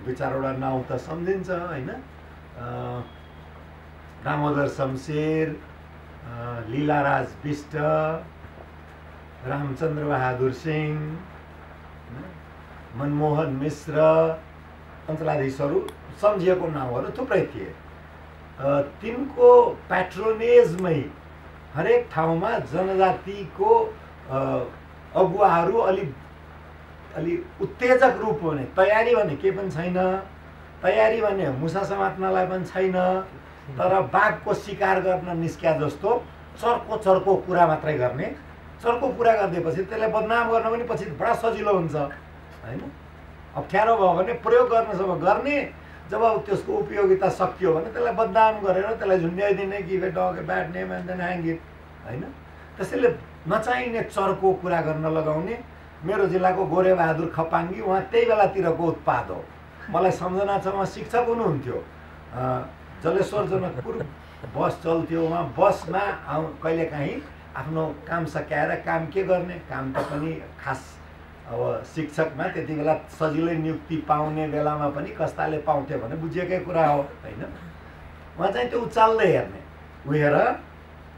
Speaker 1: 2-4वटा नाउँ त सम्झिन्छ होइन, दामोदर शमशेर, लीलाराज बिष्ट, रामचन्द्र बहादुर सिंह, मनमोहन मिश्र, अञ्चलाधीशहरू सम्झिएको नाउँहरू थुप्रै थिए। तिनको प्याट्रोनेजमै हरेक ठाउँमा जनजातिको अगुवाहरू अलि उत्तेजक रूप हुने, तयारी भने केही पनि छैन, तयारी भने मुसा समात्नलाई पनि छैन, तर बाघको शिकार गर्न निस्क्या जस्तो चर्को कुरा मात्रै गर्ने। चर्को कुरा गरिदिएपछि त्यसलाई बदनाम गर्न पनि पछि बडा सजिलो हुन्छ होइन। अप्ठ्यारो भयो भने प्रयोग गर्न सब गर्ने, जब त्यसको उपयोगिता सकियो भने त्यसलाई बदनाम गरेर त्यसलाई झुन्ड्याइदिने, give it a bad name and then hang it होइन। त्यसैले नचाहिने चर्को कुरा गर्न लगाउने। मेरो जिल्लाको गोरे बहादुर खपाङ्गी उहाँ त्यही बेलातिरको उत्पाद हो। मलाई सम्झना छ, उहाँ शिक्षक हुनुहुन्थ्यो। जलेश्वर जनकपुर बस चल्थ्यो, उहाँ बसमा कहिलेकाहीँ आफ्नो काम सकाएर, काम के गर्ने, काम त पनि खास अब शिक्षकमा त्यति बेला सजिलै नियुक्ति पाउने बेलामा पनि कस्ताले पाउँथ्यो भने बुझिएकै कुरा हो होइन। उहाँ चाहिँ त्यो उचाल्दै हेर्ने, उहेर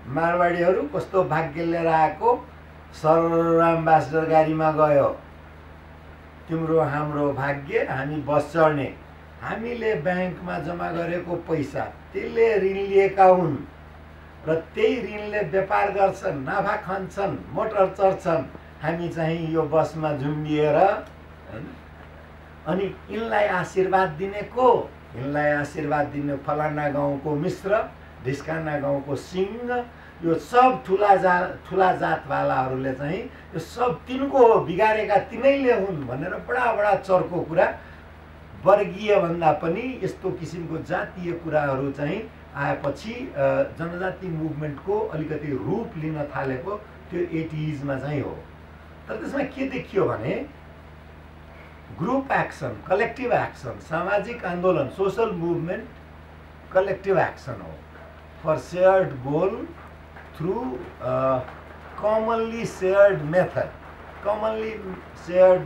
Speaker 1: मारवाडीहरू कस्तो भाग्य लिएर आएको, सर एम्बेसडर गाडीमा गयो, तिम्रो हाम्रो भाग्य, हामी बस चढ्ने, हामीले ब्याङ्कमा जम्मा गरेको पैसा त्यसले ऋण लिएका हुन् र त्यही ऋणले व्यापार गर्छन्, नाफा खान्छन्, मोटर चढ्छन्, हामी चाहिँ यो बसमा झुम्बिएर होइन। अनि यिनलाई आशीर्वाद दिने को, यिनलाई आशीर्वाद दिने फलाना गाउँको मिश्र, ढिस्काना गाउँको सिंह, यो सब ठुला जातवालाहरूले चाहिँ यो सब तिनको हो, बिगारेका तिनैले हुन् भनेर बडा चर्को कुरा, वर्गीय भन्दा पनि यस्तो किसिमको जातीय कुराहरू चाहिँ आएपछि जनजाति मुभमेन्टको अलिकति रूप लिन थालेको त्यो 80s चाहिँ हो। तर त्यसमा के देखियो भने ग्रुप एक्सन, कलेक्टिभ एक्सन, सामाजिक आन्दोलन, सोशल मुभमेन्ट कलेक्टिभ एक्सन हो for shared goal through commonly shared method, commonly shared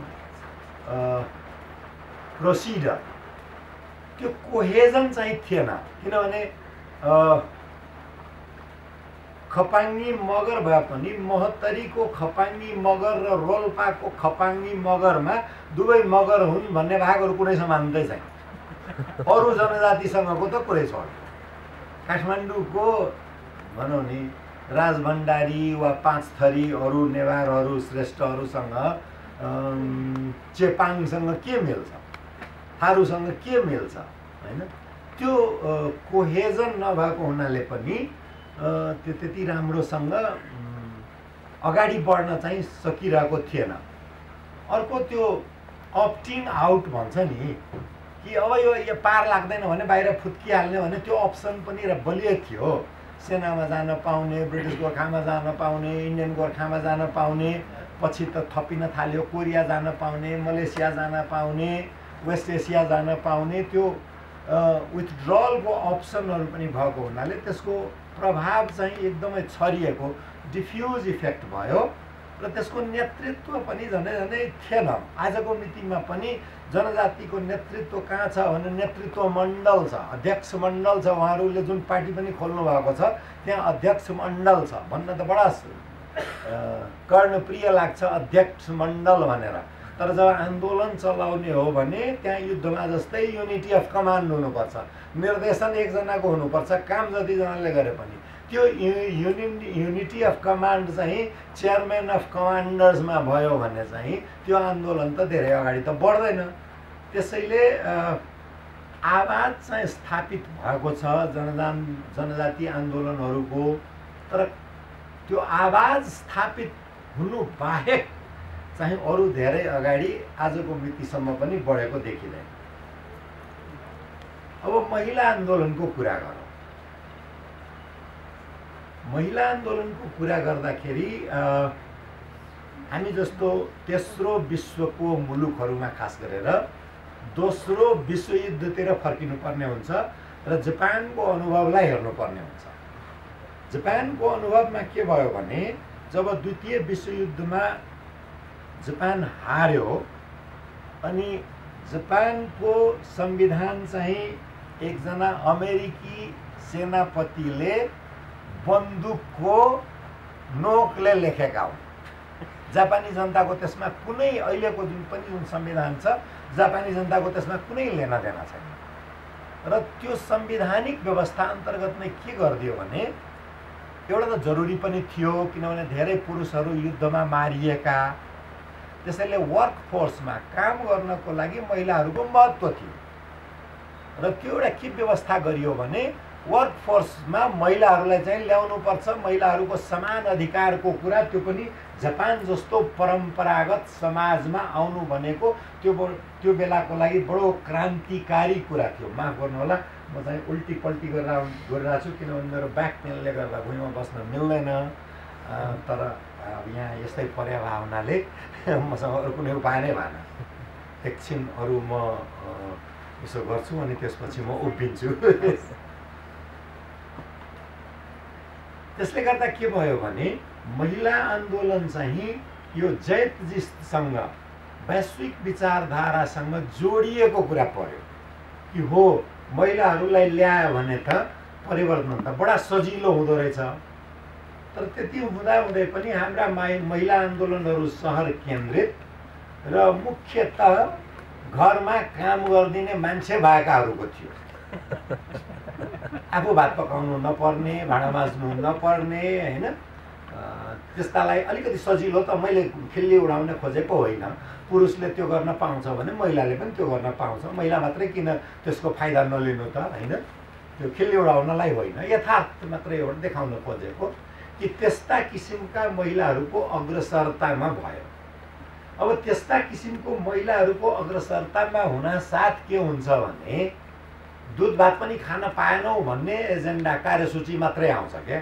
Speaker 1: procedure. त्यो कोहेजन चाहिँ थिएन, किनभने खपाङ्गी मगर भए पनि महोत्तरीको खपाङ्गी मगर र रोल्पाको खपाङ्गी मगरमा दुवै मगर हुन् भन्ने भागहरू कुनै समानतै छैन। अरू जनजातिसँगको त कुरै छोड। काठमाडौँको भनौँ नि राजभण्डारी वा 5 थरी अरू नेवारहरू श्रेष्ठहरूसँग चेपाङसँग के मिल्छ, थारूसँग के मिल्छ होइन। त्यो कोहेजन नभएको हुनाले पनि त्यो त्यति राम्रोसँग अगाडि बढ्न चाहिँ सकिरहेको थिएन। अर्को त्यो अप्टिन आउट भन्छ नि, कि अब यो पार लाग्दैन भने बाहिर फुत्किहाल्ने भने त्यो अप्सन पनि बलियो थियो। सेनामा जान पाउने, ब्रिटिस गोर्खामा जान पाउने, इन्डियन गोर्खामा जान पाउने, पछि त थपिन थाल्यो, कोरिया जान पाउने, मलेसिया जान पाउने, वेस्ट एसिया जान पाउने, त्यो विथड्रलको अप्सनहरू पनि भएको हुनाले त्यसको प्रभाव चाहिँ एकदमै छरिएको डिफ्युज इफेक्ट भयो र त्यसको नेतृत्व पनि झनै झनै थिएन। आजको मितिमा पनि जनजातिको नेतृत्व कहाँ छ भने नेतृत्व मण्डल छ, अध्यक्ष मण्डल छ। उहाँहरूले जुन पार्टी पनि खोल्नु भएको छ त्यहाँ अध्यक्ष मण्डल छ भन्न त बडा कर्णप्रिय लाग्छ अध्यक्ष मण्डल भनेर, तर जब आन्दोलन चलाउने हो भने त्यहाँ युद्धमा जस्तै युनिटी अफ कमान्ड हुनुपर्छ, निर्देशन एकजनाको हुनुपर्छ, काम जतिजनाले गरे पनि त्यो युनिटी अफ कमान्ड चाहिँ चेयरम्यान अफ कमान्डर्समा भयो भने चाहिँ त्यो आन्दोलन त धेरै अगाडि त बढ्दैन। त्यसैले आवाज चाहिँ स्थापित भएको छ जनजाति आन्दोलनहरूको, तर त्यो आवाज स्थापित हुनु बाहेक चाहिँ अरू धेरै अगाडि आजको मितिसम्म पनि बढेको देखिँदैन। अब महिला आन्दोलनको कुरा गरौँ। महिला आन्दोलनको कुरा गर्दाखेरि हामी जस्तो तेस्रो विश्वको मुलुकहरूमा खास गरेर दोस्रो विश्वयुद्धतिर फर्किनुपर्ने हुन्छ र जापानको अनुभवलाई हेर्नुपर्ने हुन्छ। जापानको अनुभवमा के भयो भने जब द्वितीय विश्वयुद्धमा जापान हार्यो अनि जापानको संविधान चाहिँ एकजना अमेरिकी सेनापतिले बन्दुकको नोकले लेखेका हुन्। जापानी जनताको त्यसमा कुनै अहिलेको जुन संविधान छ जापानी जनताको त्यसमा कुनै लेना देना छैन र त्यो संवैधानिक व्यवस्था अन्तर्गत नै के गरिदियो भने एउटा त जरुरी पनि थियो किनभने धेरै पुरुषहरू युद्धमा मारिएका, त्यसैले वर्क फोर्समा काम गर्नको लागि महिलाहरूको महत्त्व थियो र त्यो एउटा के व्यवस्था गरियो भने वर्क फोर्समा महिलाहरूलाई चाहिँ ल्याउनुपर्छ, महिलाहरूको समान अधिकारको कुरा, त्यो पनि जापान जस्तो परम्परागत समाजमा आउनु भनेको त्यो बेलाको लागि बडो क्रान्तिकारी कुरा थियो। माफ गर्नुहोला म चाहिँ उल्टी पल्टी गरिरहेको छु किनभने मेरो ब्याक पेनले गर्दा भुइँमा बस्न मिल्दैन, तर यहाँ यस्तै पर्यावा हुनाले मसँग अरू कुनै उपाय नै भएन। एकछिन अरू म यसो गर्छु अनि त्यसपछि म उभिन्छु। त्यसले गर्दा के भयो भने महिला आन्दोलन चाहिँ यो जैतजीसँग वैश्विक विचारधारासँग जोडिएको कुरा पर्यो कि हो महिलाहरूलाई ल्यायो भने त परिवर्तन त बडा सजिलो हुँदो रहेछ। तर त्यति हुँदाहुँदै पनि हाम्रा महिला आन्दोलनहरू सहर केन्द्रित र मुख्यतः घरमा काम गरिदिने मान्छे भएकाहरूको थियो। आफू भात पकाउनु नपर्ने, भाँडा माझ्नु नपर्ने, होइन, त्यस्तालाई अलिकति सजिलो त मैले खिल्ली उडाउन खोजेको होइन। पुरुषले त्यो गर्न पाउँछ भने महिलाले पनि त्यो गर्न पाउँछ, महिला मात्रै किन त्यसको फाइदा नलिनु त, होइन, त्यो खिल्ली उडाउनलाई होइन, यथार्थ मात्रै एउटा देखाउन खोजेको कि त्यस्ता किसिमका महिलाहरूको अग्रसरतामा भयो। अब त्यस्ता किसिमको महिलाहरूको अग्रसरतामा हुनासाथ के हुन्छ भने दुध भात पनि खान पाएनौ भन्ने एजेन्डा कार्यसूची मात्रै आउँछ क्या।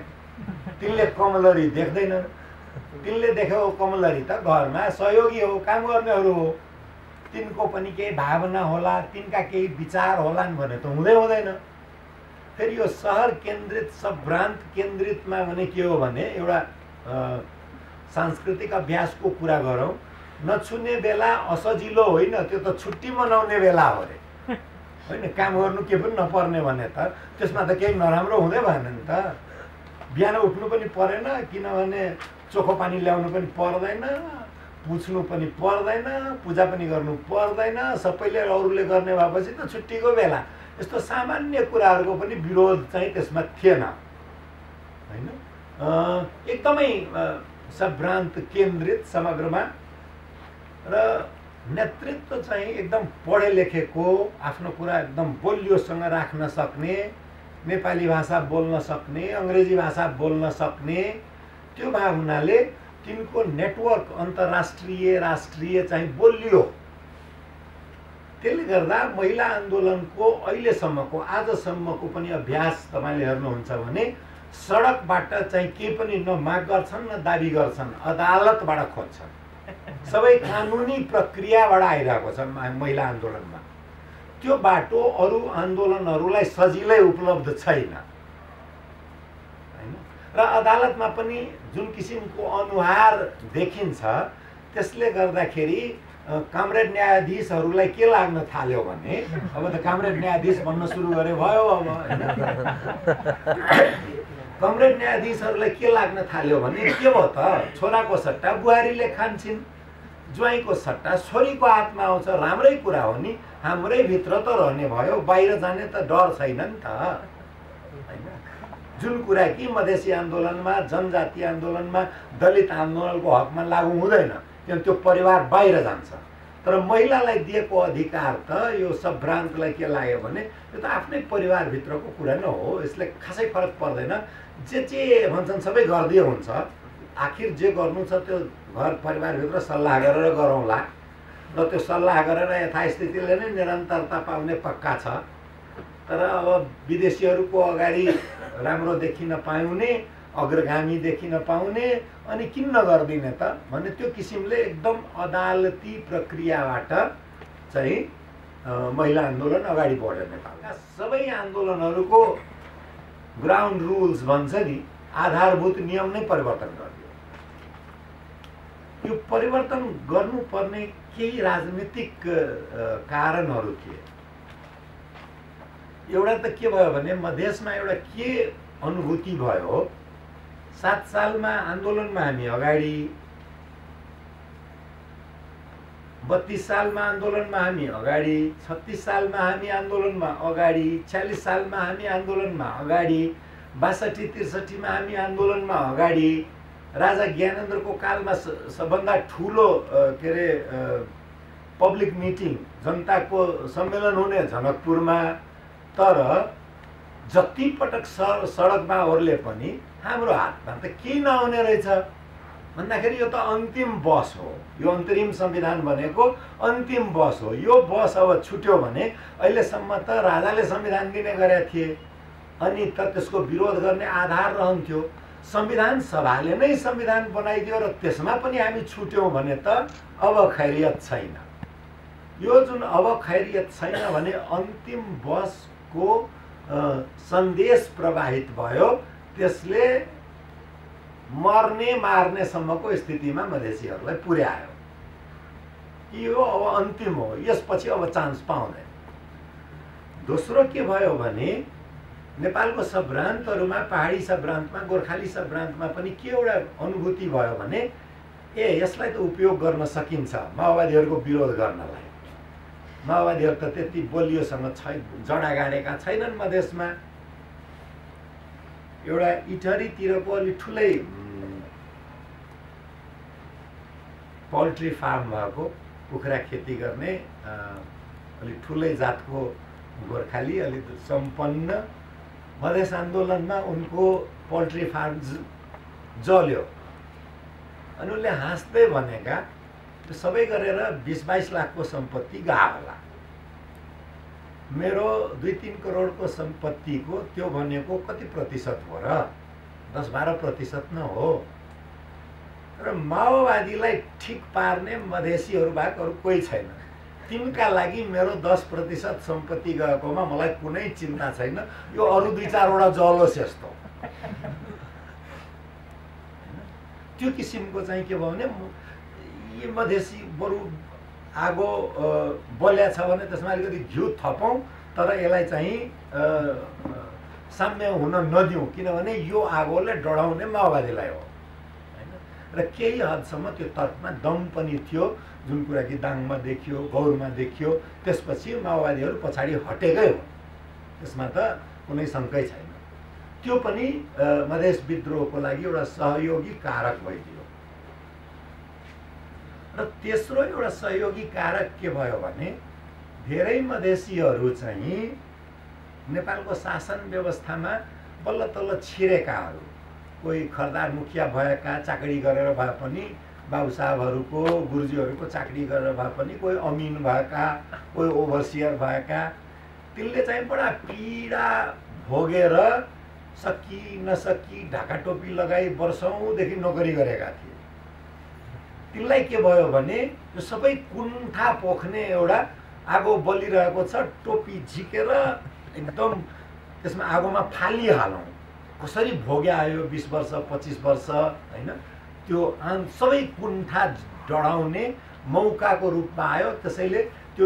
Speaker 1: तिनले कमलरी देख्दैनन्, तिनले देखेको कमलरी त घरमा सहयोगी हो, काम गर्नेहरू हो, तिनको पनि केही भावना होला, तिनका केही विचार होलान् भने त हुँदैन। फेरि यो सहर केन्द्रित सभ्रान्त केन्द्रितमा भने के हो भने एउटा सांस्कृतिक अभ्यासको कुरा गरौँ, नछुने बेला असजिलो होइन, त्यो त छुट्टी मनाउने बेला हो रे, होइन, काम गर्नु के पनि नपर्ने भने त त्यसमा त केही नराम्रो हुँदै भएन नि त। बिहान उठ्नु पनि परेन, किनभने चोखो पानी ल्याउनु पनि पर्दैन, पुछ्नु पनि पर्दैन, पूजा पनि गर्नु पर्दैन, सबैले अरूले गर्ने भएपछि त छुट्टीको बेला। यस्तो सामान्य कुराहरूको पनि विरोध चाहिँ त्यसमा थिएन, होइन, एकदमै सभ्रान्त केन्द्रित समग्रमा र नेतृत्व चाहिँ एकदम पढे लेखेको, आफ्नो कुरा एकदम बोलियोसँग राख्न सक्ने, नेपाली भाषा बोल्न सक्ने, अङ्ग्रेजी भाषा बोल्न सक्ने, त्यो भए हुनाले तिनको नेटवर्क अन्तर्राष्ट्रिय राष्ट्रिय चाहिँ बोलियो। त्यसले गर्दा महिला आन्दोलनको अहिलेसम्मको आजसम्मको पनि अभ्यास तपाईँले हेर्नुहुन्छ भने सडकबाट चाहिँ केही पनि न माग गर्छन् न दाबी गर्छन्, अदालतबाट खोज्छन्। सबै कानुनी प्रक्रियाबाट आइरहेको छ महिला आन्दोलनमा। त्यो बाटो अरू आन्दोलनहरूलाई सजिलै उपलब्ध छैन हैन। र अदालतमा पनि जुन किसिमको अनुहार देखिन्छ त्यसले गर्दाखेरि कामरेड न्यायाधीशहरूलाई के लाग्न थाल्यो भने अब त कामरेड न्यायाधीश भन्न सुरु गरे भयो अब हैन। कामरेड न्यायाधीशहरूलाई के लाग्न थाल्यो भने के भयो त, छोराको सट्टा बुहारीले खान्छन्, ज्वाइँको सट्टा छोरीको हातमा आउँछ, राम्रै कुरा हो नि, हाम्रै भित्र त रहने भयो, बाहिर जाने त डर छैन नि त हैन। जुन कुरा कि मधेसी आन्दोलनमा, जनजाति आन्दोलनमा, दलित आन्दोलनको हकमा लागू हुँदैन, किनभने त्यो परिवार बाहिर जान्छ। तर महिलालाई दिएको अधिकार त यो सम्भ्रान्तलाई के लाग्यो भने यो त आफ्नै परिवारभित्रको कुरा नै हो, यसले खासै फरक पर्दैन, जे भन्छन् सबै गर्दै हुन्छ, आखिर जे गर्नु छ त्यो घर परिवारभित्र सल्लाह गरेर गरौँला र त्यो सल्लाह गरेर यथास्थितिले नै निरन्तरता पाउने पक्का छ। तर अब विदेशीहरूको अगाडि राम्रो देखिन पाउने, अग्रगामी देखिन पाउने, अनि किन नगर्दिने त भन्ने त्यो किसिमले एकदम अदालती प्रक्रियाबाट चाहिँ महिला आन्दोलन अगाडि बढ्यो। नेपालका सबै आन्दोलनहरूको ग्राउन्ड रुल्स भन्छ नि, आधारभूत नियम नै परिवर्तन गरियो। यो परिवर्तन गर्नुपर्ने केही राजनीतिक कारणहरू थिए। एउटा त के भयो भने मधेसमा एउटा के अनुभूति भयो, 7 सालमा आन्दोलनमा हामी अगाडि, 32 सालमा आन्दोलनमा हामी अगाडि, 36 सालमा हामी आन्दोलनमा अगाडि, 46 सालमा हामी आन्दोलनमा अगाडि, 62-63 मा हामी आन्दोलनमा अगाडि, राजा ज्ञानेन्द्रको कालमा सबभन्दा ठुलो के अरे पब्लिक मिटिङ, जनताको सम्मेलन हुने जनकपुरमा। तर जति पटक सडकमा ओर्ले पनि हाम्रो हातमा त केही नहुने रहेछ भन्दाखेरि यो त अन्तिम बस हो, यो अन्तरिम संविधान भनेको अन्तिम बस हो, यो बस अब छुट्यो भने अहिलेसम्म त राजाले संविधान दिने गरेका थिए, अनि त त्यसको विरोध गर्ने आधार रहन्थ्यो। संविधान सभाले नै संविधान बनाइदियो र त्यसमा पनि हामी छुट्यौँ भने त अब खैरियत छैन। यो जुन अब खैरियत छैन भने अन्तिम बसको सन्देश प्रवाहित भयो, त्यसले मर्ने मार्नेसम्मको स्थितिमा मधेसीहरूलाई पुर्यायो कि यो अब अन्तिम हो, यसपछि अब चान्स पाउँदैन। दोस्रो के भयो भने नेपालको सब्रान्तहरूमा, पहाडी सब्रान्तमा, गोर्खाली सब्रान्तमा पनि के एउटा अनुभूति भयो भने यसलाई त उपयोग गर्न सकिन्छ माओवादीहरूको विरोध गर्नलाई। माओवादीहरू त त्यति बलियोसँग जडा गाडेका छैनन् मधेसमा। एउटा इटहरीतिरको अलिक ठुलै पोल्ट्री फार्म भएको, कुखुरा खेती गर्ने अलिक ठुलै जातको गोर्खाली, अलिक सम्पन्न, मधेस आन्दोलनमा उनको पोल्ट्री फार्म जल्यो। अनि उनले हाँस्दै भनेका सबै गरेर 20-22 लाखको सम्पत्ति गयो होला, मेरो 2-3 करोडको सम्पत्तिको त्यो भनेको कति प्रतिशत हो र? 10-12% न हो। र माओवादीलाई ठिक पार्ने मधेसीहरू बाहेक अरू कोही छैन। तिनका लागि मेरो 10% सम्पत्ति गएकोमा मलाई कुनै चिन्ता छैन, यो अरू 2-4 वटा जलोस् यस्तो। त्यो किसिमको चाहिँ के भयो भने यी मधेसी बरु आगो बल्या छ भने त्यसमा अलिकति घिउ थपौँ, तर यसलाई चाहिँ साम्य हुन नदिउँ, किनभने यो आगोले डढाउने माओवादीलाई हो हैन। र केही हदसम्म त्यो तर्कमा दम पनि थियो, जुन कुरा कि दाङमा देखियो, गौरमा देखियो। त्यसपछि माओवादीहरू पछाडि हटेकै हो, त्यसमा त कुनै शङ्कै छैन। त्यो पनि मधेस विद्रोहको लागि एउटा सहयोगी कारक भइदियो। र तेस्रो एउटा सहयोगी कारक के भयो भने धेरै मधेसीहरू चाहिँ नेपालको शासन व्यवस्थामा बल्ल तल्ल छिरेकाहरू, कोही खरदार मुखिया भएका, चाकरी गरेर भए पनि, बाबु साहबहरूको, गुरुजीहरूको चाकरी गरेर भए पनि, कोही अमिन भएका, कोही ओभरसियर भएका, त्यसले चाहिँ बडा पीडा भोगेर सकी नसकी ढाका टोपी लगाई वर्षौँदेखि नोकरी गरेका थिए। तिनलाई के भयो भने यो सबै कुण्ठा पोख्ने एउटा आगो बलिरहेको छ, टोपी झिकेर एकदम त्यसमा आगोमा फालिहालौँ। कसरी भोग्या आयो 20 वर्ष 25 वर्ष होइन, त्यो सबै कुण्ठा डढाउने मौकाको रूपमा आयो। त्यसैले त्यो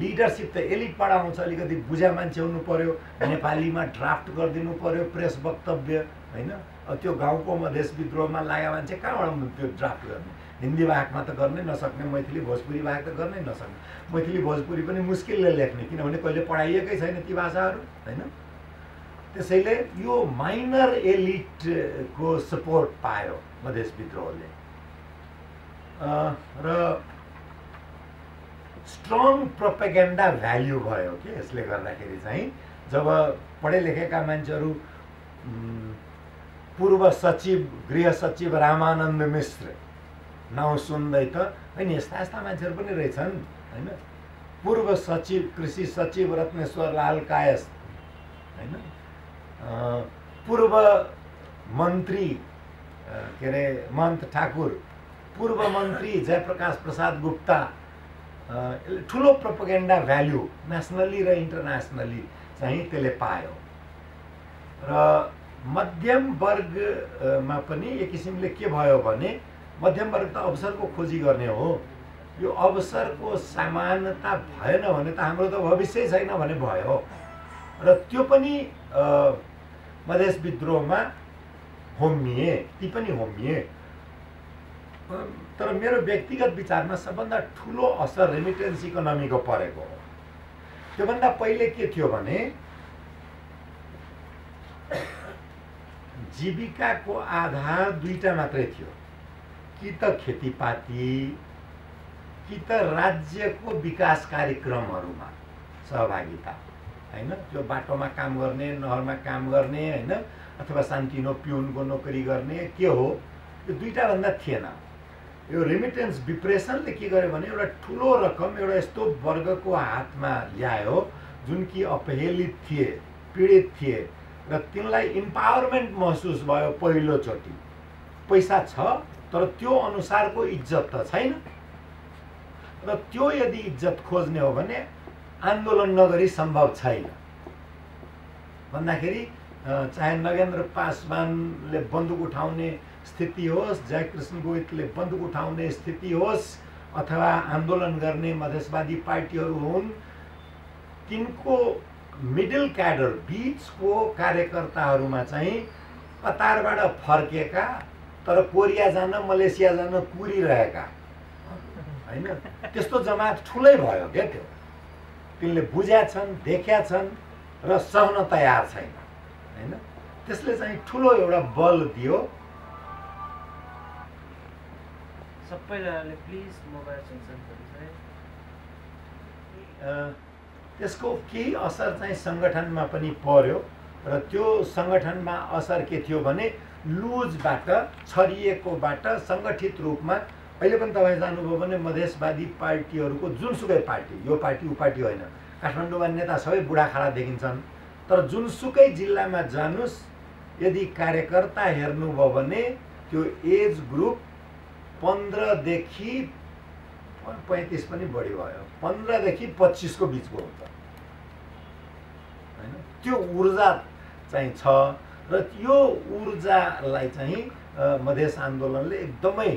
Speaker 1: लिडरसिप त एलिटबाट आउँछ, अलिकति बुझा मान्छे हुनु पर्यो, नेपालीमा ड्राफ्ट गरिदिनु पर्यो प्रेस वक्तव्य होइन। त्यो गाउँको मधेस विद्रोहमा लागेको मान्छे कहाँबाट त्यो ड्राफ्ट गर्ने? हिन्दी बाहेकमा त गर्नै नसक्ने, मैथिली भोजपुरी बाहेक त गर्नै नसक्ने। मैथिली भोजपुरी पनि मुस्किलले लेख्ने, किनभने कहिले पढाइएकै छैन ती भाषाहरू होइन। त्यसैले यो माइनर एलिटको सपोर्ट पायो मधेस विद्रोहले र स्ट्रङ प्रोपेगेन्डा भ्याल्यु भयो कि यसले गर्दाखेरि चाहिँ जब पढे लेखेका मान्छेहरू पूर्व सचिव गृह सचिव रामानन्द मिश्र नाउँ सुन्दै त होइन यस्ता यस्ता मान्छेहरू पनि रहेछन् होइन, पूर्व सचिव कृषि सचिव रत्नेश्वर लाल कायस्थ होइन, पूर्व मन्त्री के अरे महन्त ठाकुर, पूर्व मन्त्री जयप्रकाश प्रसाद गुप्ता, ठुलो प्रोपेगेन्डा भ्याल्यु नेसनली र इन्टरनेसनली चाहिँ त्यसले पायो। र मध्यम वर्गमा पनि एक किसिमले के भयो भने मध्यम वर्ग त अवसरको खोजी गर्ने हो, यो अवसरको समानता भएन भने त हाम्रो त भविष्य छैन भने भयो र त्यो पनि मधेस विद्रोहमा होमिए, ती पनि होमिए। तर मेरो व्यक्तिगत विचारमा सबभन्दा ठुलो असर रेमिटेन्स इकोनोमीको परेको हो। त्योभन्दा पहिले के थियो भने जीविकाको आधार दुईटा मात्रै थियो, कि त खेतीपाती कि त राज्यको विकास कार्यक्रमहरूमा सहभागिता होइन, त्यो बाटोमा काम गर्ने, नहरमा काम गर्ने होइन, अथवा सान्तिनो पिउनको नोकरी गर्ने के हो, यो दुईटा भन्दा थिएन। यो रेमिटेन्स डिप्रेसनले के गर्यो भने एउटा ठुलो रकम एउटा यस्तो वर्गको हातमा ल्यायो जुन कि अपहेलित थिए, पीडित थिए र तिनलाई इम्पावरमेन्ट महसुस भयो पहिलोचोटि। पैसा छ तर त्यो अनुसारको इज्जत त छैन र त्यो यदि इज्जत खोज्ने हो भने आन्दोलन नगरी सम्भव छैन भन्दाखेरि चाहे नगेन्द्र पासवानले बन्दुक उठाउने स्थिति होस्, जयकृष्ण गोइतले बन्दुक उठाउने स्थिति होस् अथवा आन्दोलन गर्ने मधेसवादी पार्टीहरू हुन्, तिनको मिडल क्याडर बीचको कार्यकर्ताहरूमा चाहिँ कतारबाट फर्केका तर कोरिया जान मलेसिया जान कुरिरहेका होइन, त्यस्तो जमात ठुलै भयो क्या त्यो। तिनले बुझ्या छन्, देख्या छन् र सहन तयार छैन होइन। त्यसले चाहिँ ठुलो एउटा बल दियो।
Speaker 2: सबैजनाले प्लिज मोबाइल सेन्सन
Speaker 1: त्यसको केही असर चाहिँ सङ्गठनमा पनि पर्यो र त्यो सङ्गठनमा असर के थियो भने लुजबाट, छरिएकोबाट सङ्गठित रूपमा अहिले पनि तपाईँ जानुभयो भने मधेसवादी पार्टीहरूको जुनसुकै पार्टी, यो पार्टी ऊ पार्टी होइन, काठमाडौँमा नेता सबै बुढाखाडा देखिन्छन्, तर जुनसुकै जिल्लामा जानुस् यदि कार्यकर्ता हेर्नुभयो भने त्यो एज ग्रुप 15 देखि 35 पनि बढी भयो, 15 देखि 25 को बिचको हुन्छ हैन। त्यो ऊर्जा चाहिँ छ र यो ऊर्जालाई चाहिँ मधेस आन्दोलनले एकदमै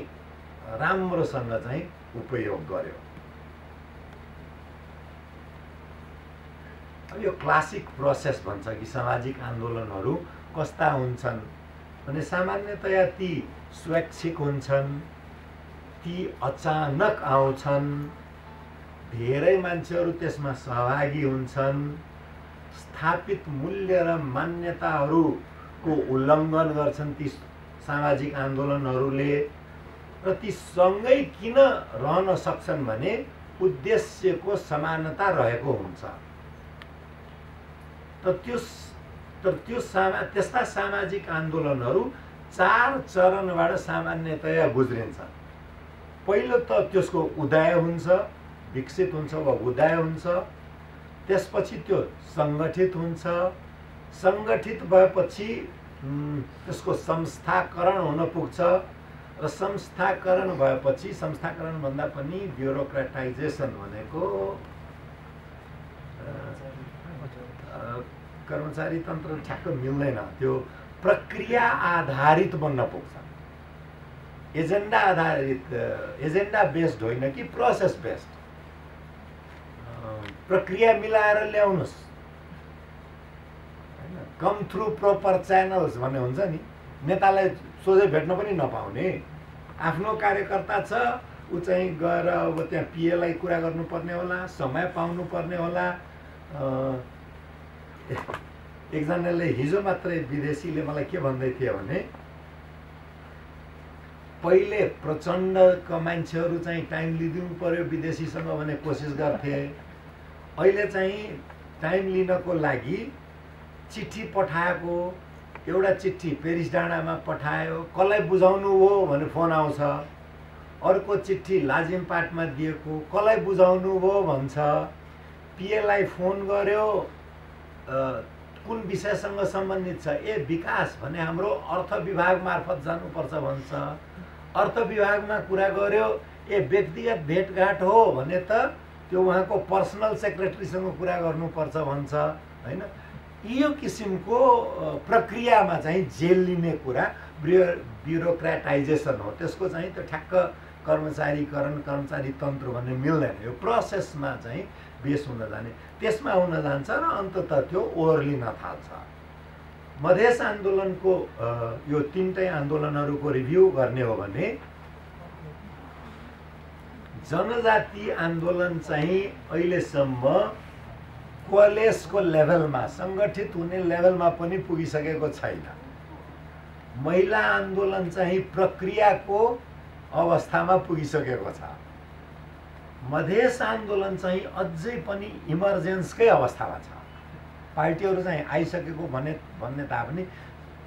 Speaker 1: राम्रोसँग चाहिँ उपयोग गर्यो। अब यो क्लासिक प्रोसेस भन्छ कि सामाजिक आन्दोलनहरू कस्ता हुन्छन् भने सामान्यतया ती स्वैच्छिक हुन्छन्, ती अचानक आउँछन्, धेरै मान्छेहरू त्यसमा सहभागी हुन्छन्, स्थापित मूल्य र मान्यताहरूको उल्लङ्घन गर्छन् ती सामाजिक आन्दोलनहरूले र ती सँगै किन रहन सक्छन् भने उद्देश्यको समानता रहेको हुन्छ। त्यस्ता सामाजिक आन्दोलनहरू 4 चरणबाट सामान्यतया गुज्रिन्छन्। पहिलो त त्यसको उदय हुन्छ, विकसित हुन्छ वा उदय हुन्छ, त्यसपछि त्यो सङ्गठित हुन्छ, सङ्गठित भएपछि त्यसको संस्थाकरण हुन पुग्छ र संस्थाकरण भएपछि संस्थाकरण भन्दा पनि ब्युरोक्रेटाइजेसन भनेको कर्मचारी तन्त्र ठ्याक्क मिल्दैन, त्यो प्रक्रिया आधारित बन्न पुग्छ। एजेन्डा आधारित, एजेन्डा बेस्ड होइन कि प्रोसेस बेस्ड। प्रक्रिया मिलाएर ल्याउनुहोस्, हैन, कम थ्रु प्रोपर च्यानल्स भन्ने हुन्छ नि। नेतालाई सोझै भेट्न पनि नपाउने, आफ्नो कार्यकर्ता छ, ऊ चाहिँ गएर अब त्यहाँ पिएलाई कुरा गर्नुपर्ने होला, समय पाउनु पर्ने होला। एकजनाले हिजो मात्रै विदेशीले मलाई के भन्दै थियो भने पहिले प्रचण्डका मान्छेहरू चाहिँ टाइम लिदिनु पर्यो विदेशीसँग भने कोसिस गर्थे, अहिले चाहिँ टाइम लिनको लागि चिठी पठाएको, एउटा चिठी पेरिस डाँडामा पठायो, कसलाई बुझाउनु हो भने फोन आउँछ, अर्को चिठी लाजिमपाटमा दिएको, कसलाई बुझाउनु हो भन्छ, पिएलाई फोन गर्यो कुन विषयसँग सम्बन्धित छ, ए विकास भने हाम्रो अर्थ विभाग मार्फत जानुपर्छ भन्छ, अर्थ विभागमा कुरा गर्यो, ए व्यक्तिगत भेटघाट हो भने त त्यो उहाँको पर्सनल सेक्रेटरीसँग कुरा गर्नुपर्छ भन्छ, हैन। यो किसिमको प्रक्रियामा चाहिँ जेल लिने कुरा ब्युरोक्रेटाइजेसन हो। त्यसको चाहिँ त्यो ठ्याक्क कर्मचारीकरण, कर्मचारी तन्त्र भन्ने मिल्दैन। यो प्रोसेसमा चाहिँ बेस हुन जाने, त्यसमा हुन जान्छ र अन्ततः त्यो ओर्लिन थाल्छ। मधेस आन्दोलनको यो तीनटै आन्दोलनहरूको रिभ्यू गर्ने हो भने जनजाति आन्दोलन चाहिँ अहिलेसम्म कोलेसको लेभलमा, सङ्गठित हुने लेभलमा पनि पुगिसकेको छैन। महिला आन्दोलन चाहिँ प्रक्रियाको अवस्थामा पुगिसकेको छ। मधेस आन्दोलन चाहिँ अझै पनि इमर्जेन्सकै अवस्थामा छ। पार्टीहरू चाहिँ आइसकेको भन्ने तापनि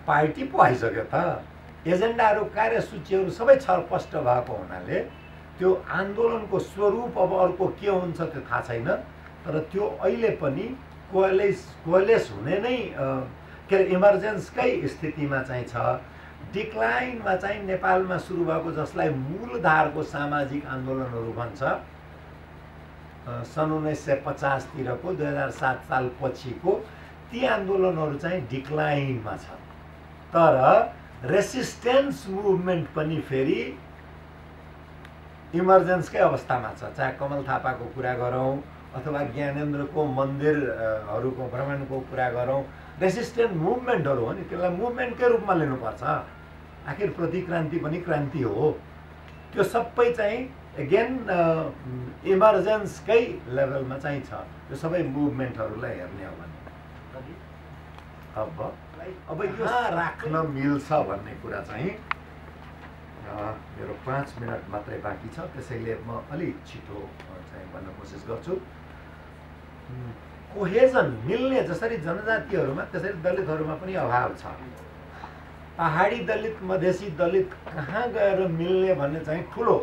Speaker 1: पार्टी पो आइसक्यो त, एजेन्डाहरू, कार्यसूचीहरू सबै छलस्पष्ट भएको हुनाले त्यो आन्दोलनको स्वरूप अब अर्को के हुन्छ त्यो थाहा छैन। तर त्यो अहिले पनि कोलेस हुने नै के अरे इमर्जेन्सकै स्थितिमा चाहिँ छ। डिक्लाइनमा चाहिँ नेपालमा सुरु भएको जसलाई मूलधारको सामाजिक आन्दोलनहरू भन्छ, सन् 1950 तिरको 2007 साल पछिको ती आन्दोलनहरू चाहिँ डिक्लाइनमा छ। तर रेसिस्टेन्स मुभमेन्ट पनि फेरि इमर्जेन्सकै अवस्थामा छ। चाहे कमल थापाको कुरा गरौँ अथवा ज्ञानेन्द्रको मन्दिरहरूको भ्रमणको कुरा गरौँ, रेसिस्टेन्ट मुभमेन्टहरू हो नि, त्यसलाई मुभमेन्टकै रूपमा लिनुपर्छ। आखिर प्रतिक्रान्ति पनि क्रान्ति हो। त्यो सबै चाहिँ एगेन इमर्जेन्सकै लेभलमा चाहिँ छ। त्यो सबै मुभमेन्टहरूलाई हेर्ने हो भने अब यो राख्न मिल्छ भन्ने कुरा चाहिँ मेरो 5 मिनट मात्रै बाँकी छ, त्यसैले म अलिक छिटो चाहिँ भन्न कोसिस गर्छु। कोहेजन मिल्ने जसरी जनजातिहरूमा त्यसरी दलितहरूमा पनि अभाव छ। पहाडी दलित, मधेसी दलित कहाँ गएर मिल्ने भन्ने चाहिँ ठुलो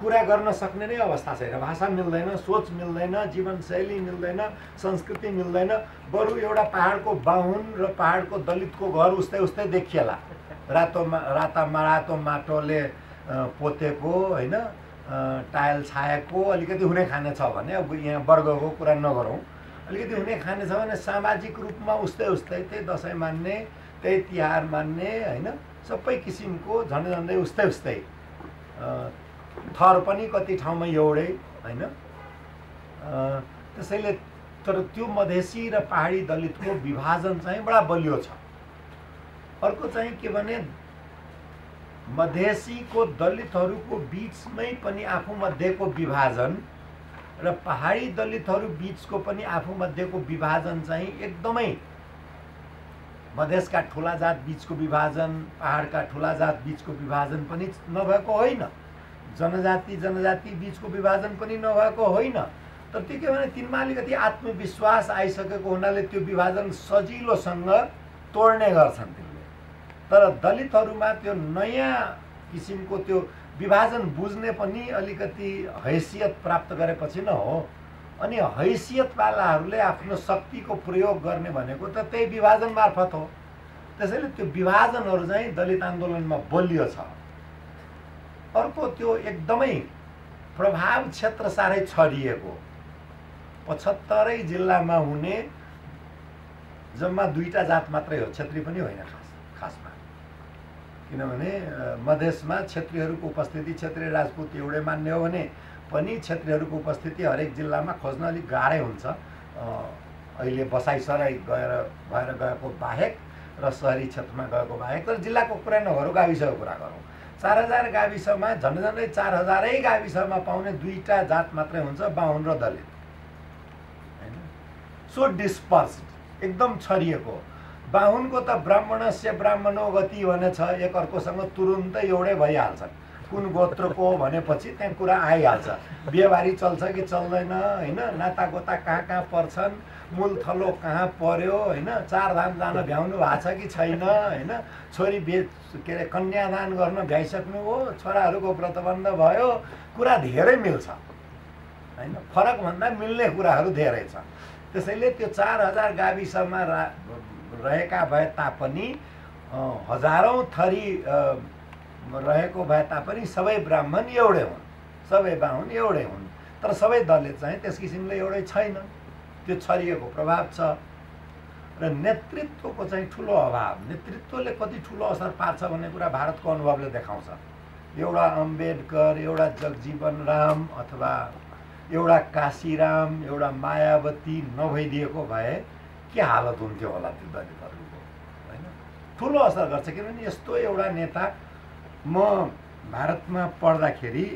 Speaker 1: कुरा गर्न सक्ने नै अवस्था छैन। भाषा मिल्दैन, सोच मिल्दैन, जीवनशैली मिल्दैन, संस्कृति मिल्दैन। बरु एउटा पहाडको बाहुन र पहाडको दलितको घर उस्तै उस्तै देखिएला, रातो माटोले पोतेको, होइन, टाइल छाएको, अलिकति हुने खाने छ भने, अब यहाँ वर्गको कुरा नगरौँ, अलिकति हुने खाने छ भने सामाजिक रूपमा उस्तै उस्तै, त्यही दसैँ मान्ने, त्यही तिहार मान्ने, होइन, सबै किसिमको झन्डै झन्डै उस्तै उस्तै, थर पनि कति ठाउँमा एउटै, होइन। त्यसैले तर त्यो मधेसी र पहाडी दलितको विभाजन चाहिँ बडा बलियो छ। अर्को चाहिँ के भने मधेसीको दलितहरूको बिचमै पनि आफू मध्येको विभाजन र पहाडी दलितहरू बिचको पनि आफू मध्येको विभाजन चाहिँ एकदमै, मधेसका ठुला जात बिचको विभाजन, पहाडका ठुला जात बिचको विभाजन पनि नभएको होइन, जनजाति बिचको विभाजन पनि नभएको होइन। तर त्यो के भने तिनमा अलिकति आत्मविश्वास आइसकेको हुनाले त्यो विभाजन सजिलोसँग तोड्ने गर्छन् तिनले। तर दलितहरूमा त्यो नयाँ किसिमको त्यो विभाजन बुझ्ने पनि अलिकति हैसियत प्राप्त गरेपछि न हो। अनि हैसियतवालाहरूले आफ्नो शक्तिको प्रयोग गर्ने भनेको त त्यही विभाजन मार्फत हो। त्यसैले त्यो विभाजनहरू चाहिँ दलित आन्दोलनमा बलियो छ। अर्को त्यो एकदमै प्रभाव क्षेत्र साह्रै छरिएको 75 जिल्लामा हुने जम्मा 2टा जात मात्रै हो, क्षेत्री पनि होइन खासमा। किनभने मधेसमा क्षेत्रीहरूको उपस्थिति, क्षेत्रीय राजपूत एउटै मान्ने हो भने पनि क्षेत्रीहरूको उपस्थिति हरेक जिल्लामा खोज्न अलिक गाह्रै हुन्छ। अहिले बसाइसराई भएर गएको बाहेक र सहरी क्षेत्रमा गएको बाहेक। तर जिल्लाको कुरा नगरौँ, गाविसको कुरा गरौँ। 4000 गाविसमा झन्डै 4000 गाविसमा पाउने 2टा जात मात्रै हुन्छ, बाहुन र दलित हैन। सो डिस्पर्स्ड, एकदम छरिएको। बाहुनको त ब्राह्मणस्य ब्राह्मणो गति भने छ, एक अर्कोसँग तुरुन्तै एउटै भइहाल्छन्। कुन गोत्रको भनेपछि त्यहाँ कुरा आइहाल्छ। बिहेबारी चल्छ कि चल्दैन हैन, नातागोता कहाँ पर्छन्, मूल थलो कहाँ पर्यो हैन, चारधाम जान भ्याउनु भएको छ कि छैन हैन, छोरी के अरे कन्यादान गर्न भ्याइसक्नु हो, छोराहरूको व्रतबन्ध भयो, कुरा धेरै मिल्छ हैन। फरक भन्दा मिल्ने कुराहरू धेरै छ। त्यसैले त्यो 4000 गाविसमा रहेका भए तापनि हजारौं थरी रहेको भए तापनि सबै ब्राह्मण एउटै हुन्, सबै बाहुन एउटै हुन्। तर सबै दलित चाहिँ त्यस किसिमले एउटै छैन, त्यो छरिएको प्रभाव छ। र नेतृत्वको चाहिँ ठुलो अभाव, नेतृत्वले कति ठुलो असर पार्छ भन्ने कुरा भारतको अनुभवले देखाउँछ। एउटा अम्बेडकर, एउटा जगजीवन राम अथवा एउटा काशीराम, एउटा मायावती नभइदिएको भए के हालत हुन्थ्यो होला त्यो दलितहरूको हैन। ठुलो असर गर्छ। किनभने यस्तो एउटा नेता, म भारतमा पढ्दाखेरि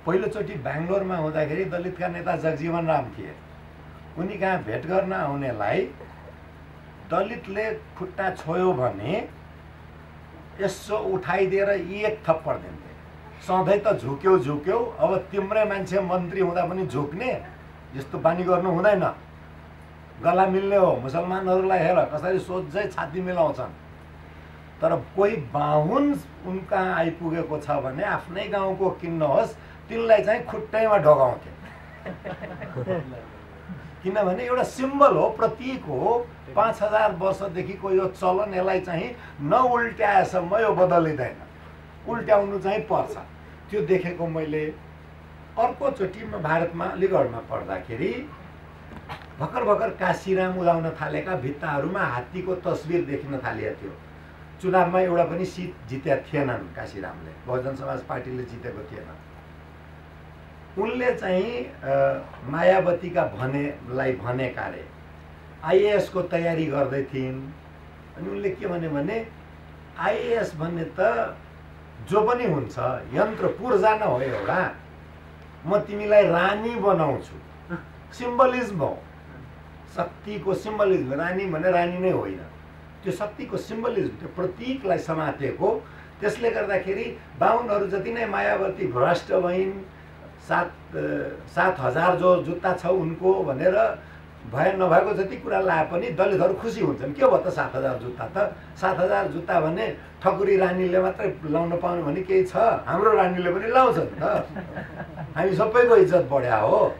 Speaker 1: पहिलोचोटि बेङ्गलोरमा हुँदाखेरि दलितका नेता जगजीवन राम थिए। उनी कहाँ भेट गर्न आउनेलाई दलितले खुट्टा छोयो भने यसो उठाइदिएर एक थप्पड दिन्थे। सधैँ त झुक्यौ, अब तिम्रै मान्छे मन्त्री हुँदा पनि झुक्ने, यस्तो बानी गर्नु हुँदैन। गला मिल्ने हो। मुसलमानहरूलाई हेर कसरी सोझै छाती मिलाउँछन्। तर कोही बाहुन उनका आइपुगेको छ भने आफ्नै गाउँको किन्न होस्, तिनलाई चाहिँ खुट्टैमा ढोगाउँथे। किनभने एउटा सिम्बल हो, प्रतीक हो। 5000 वर्षदेखिको यो चलन, यसलाई चाहिँ नउल्ट्याएसम्म यो बदलिँदैन, उल्ट्याउनु चाहिँ पर्छ। त्यो देखेको मैले। अर्कोचोटि म भारतमा अलिगढमा पढ्दाखेरि भर्खर काशीराम उदाउन थालेका भित्ताहरूमा हात्तीको तस्बिर देखिन थालिएको थियो। चुनावमा एउटा पनि सिट जितेका थिएनन् काशीरामले, बहुजन समाज पार्टीले जितेको थिएन। उनले चाहिँ मायावतीका भनेका रे आइएएस को तयारी गर्दै थिइन्। अनि उनले के भने आइएएस भन्ने त जो पनि हुन्छ यन्त्र पूर्जा न हो एउटा, म तिमीलाई रानी बनाउँछु। सिम्बलिज्म हो, शक्तिको सिम्बलिज्म। रानी भने रानी नै होइन, त्यो शक्तिको सिम्बलिज्म, त्यो प्रतीकलाई समातेको। त्यसले गर्दाखेरि बाहुनहरू जति नै मायावती भ्रष्ट भइन्, 7,000 जो जुत्ता छ उनको भनेर भए नभएको जति कुरा लाए पनि दलितहरू खुसी हुन्छन्। के भयो त 7,000 जुत्ता त? 7,000 जुत्ता भने ठकुरी रानीले मात्रै लाउन पाउनु भने केही छ? हाम्रो रानीले पनि लाउँछ नि त। हामी सबैको इज्जत बढ्या हो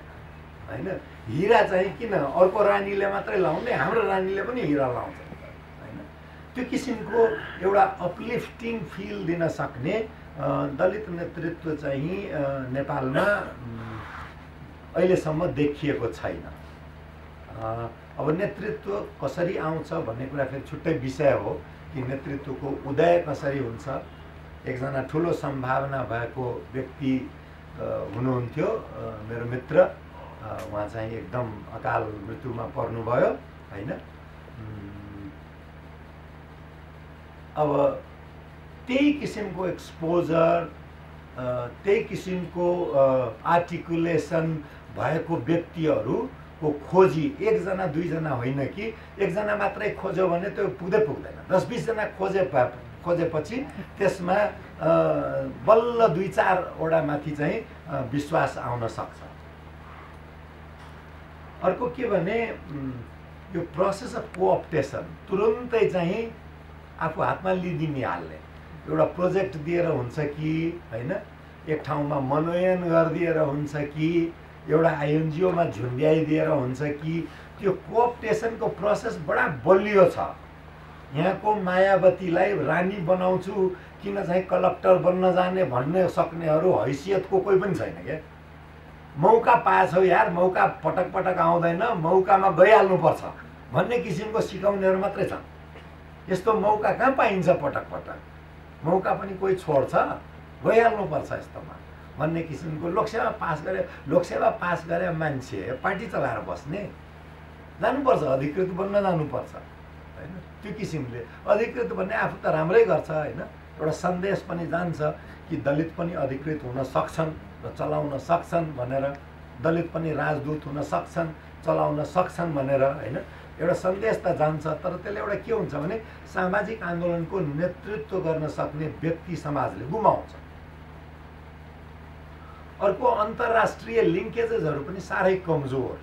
Speaker 1: हैन। हिरा चाहिँ किन अर्को रानीले मात्रै लाउने, हाम्रो रानीले पनि हिरा लाउँछ हैन। त्यो किसिमको एउटा अपलिफ्टिङ फिल दिन सक्ने दलित नेतृत्व चाहिँ नेपालमा अहिलेसम्म देखिएको छैन। अब नेतृत्व कसरी आउँछ भन्ने कुरा फेरि छुट्टै विषय हो कि नेतृत्वको उदय कसरी हुन्छ। एकजना ठुलो सम्भावना भएको व्यक्ति हुनुहुन्थ्यो, मेरो मित्र। उहाँ चाहिँ एकदम अकाल मृत्युमा पर्नुभयो हैन। अब त्यही किसिमको एक्सपोजर, त्यही किसिमको आर्टिकुलेसन भएको व्यक्तिहरूको खोजी एकजना दुईजना होइन कि एकजना मात्रै खोज्यो भने त्यो पुग्दैन। 10-20 जना खोजेपछि त्यसमा बल्ल 2-4 वटा माथि चाहिँ विश्वास आउन सक्छ। अर्को के भने यो प्रोसेस अफ कोअप्टेसन, तुरुन्तै चाहिँ आफू हातमा लिदिहाल्ने। एउटा प्रोजेक्ट दिएर हुन्छ कि हैन, एक ठाउँमा मनोनयन गरिदिएर हुन्छ कि एउटा आइएनजिओमा झुन्ड्याइदिएर हुन्छ कि, त्यो कोअप्टेसनको प्रोसेस बडा बलियो छ। यहाँको मायावतीलाई रानी बनाउँछु किन चाहिँ कलेक्टर बन्न जाने भन्ने सक्नेहरू हैसियतको कोही पनि छैन क्या। मौका पाएछौ यार, मौका पटक पटक आउँदैन, मौकामा गइहाल्नुपर्छ भन्ने किसिमको सिकाउनेहरू मात्रै छन्। यस्तो मौका कहाँ पाइन्छ पटक पटक? मौका पनि कोही छोड्छ? गइहाल्नुपर्छ यस्तोमा भन्ने किसिमको। लोकसेवा पास गरे मान्छे पार्टी चलाएर बस्ने? जानुपर्छ, अधिकृत बन्न जानुपर्छ होइन। त्यो किसिमले अधिकृत भन्ने आफू त राम्रै गर्छ होइन। एउटा सन्देश पनि जान्छ कि दलित पनि अधिकृत हुन सक्छन् र चलाउन सक्छन् भनेर, दलित पनि राजदूत हुन सक्छन्, चलाउन सक्छन् भनेर होइन। एउटा सन्देश त जान्छ, तर त्यसले एउटा के हुन्छ भने सामाजिक आन्दोलनको नेतृत्व गर्न सक्ने व्यक्ति समाजले गुमाउँछ। अर्को अन्तर्राष्ट्रिय लिङ्केजेसहरू पनि साह्रै कमजोर।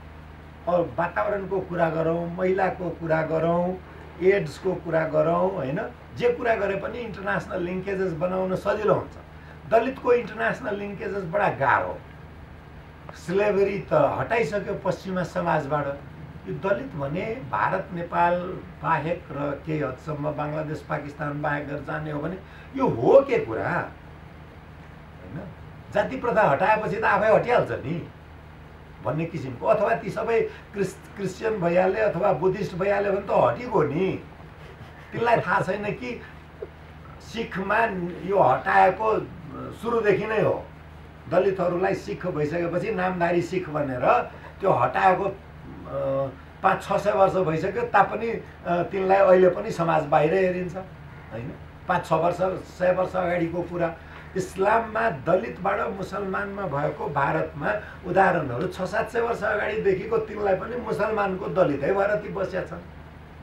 Speaker 1: और वातावरणको कुरा गरौँ, महिलाको कुरा गरौँ, एड्सको कुरा गरौँ होइन, जे कुरा गरे पनि इन्टरनेसनल लिङ्केजेस बनाउन सजिलो हुन्छ। दलितको इन्टरनेसनल लिङ्केजेस बडा गाह्रो। स्लेभरी त हटाइसक्यो पश्चिमा समाजबाट। यो दलित भने भारत नेपाल बाहेक र केही हदसम्म बङ्गलादेश पाकिस्तान बाहेक गरेर जाने हो भने यो हो के कुरा होइन। जाति प्रथा हटाएपछि त आफै हटिहाल्छ नि भन्ने किसिमको। अथवा ती सबै क्रिस्चियन भइहाले अथवा बुद्धिस्ट भइहाल्यो भने त हटिगयो नि। तिनलाई थाहा छैन कि सिखमा यो हटाएको सुरुदेखि नै हो। दलितहरूलाई सिख भइसकेपछि नामधारी सिख भनेर त्यो हटाएको 500-600 वर्ष भइसक्यो, तापनि तिनलाई अहिले पनि समाज बाहिर हेरिन्छ होइन। 500 वर्ष 100 वर्ष अगाडिको कुरा। इस्लाममा दलितबाट मुसलमानमा भएको भारतमा उदाहरणहरू 600-700 वर्ष अगाडिदेखिको तिनलाई पनि मुसलमानको दलितै भएर ती बसेका छन्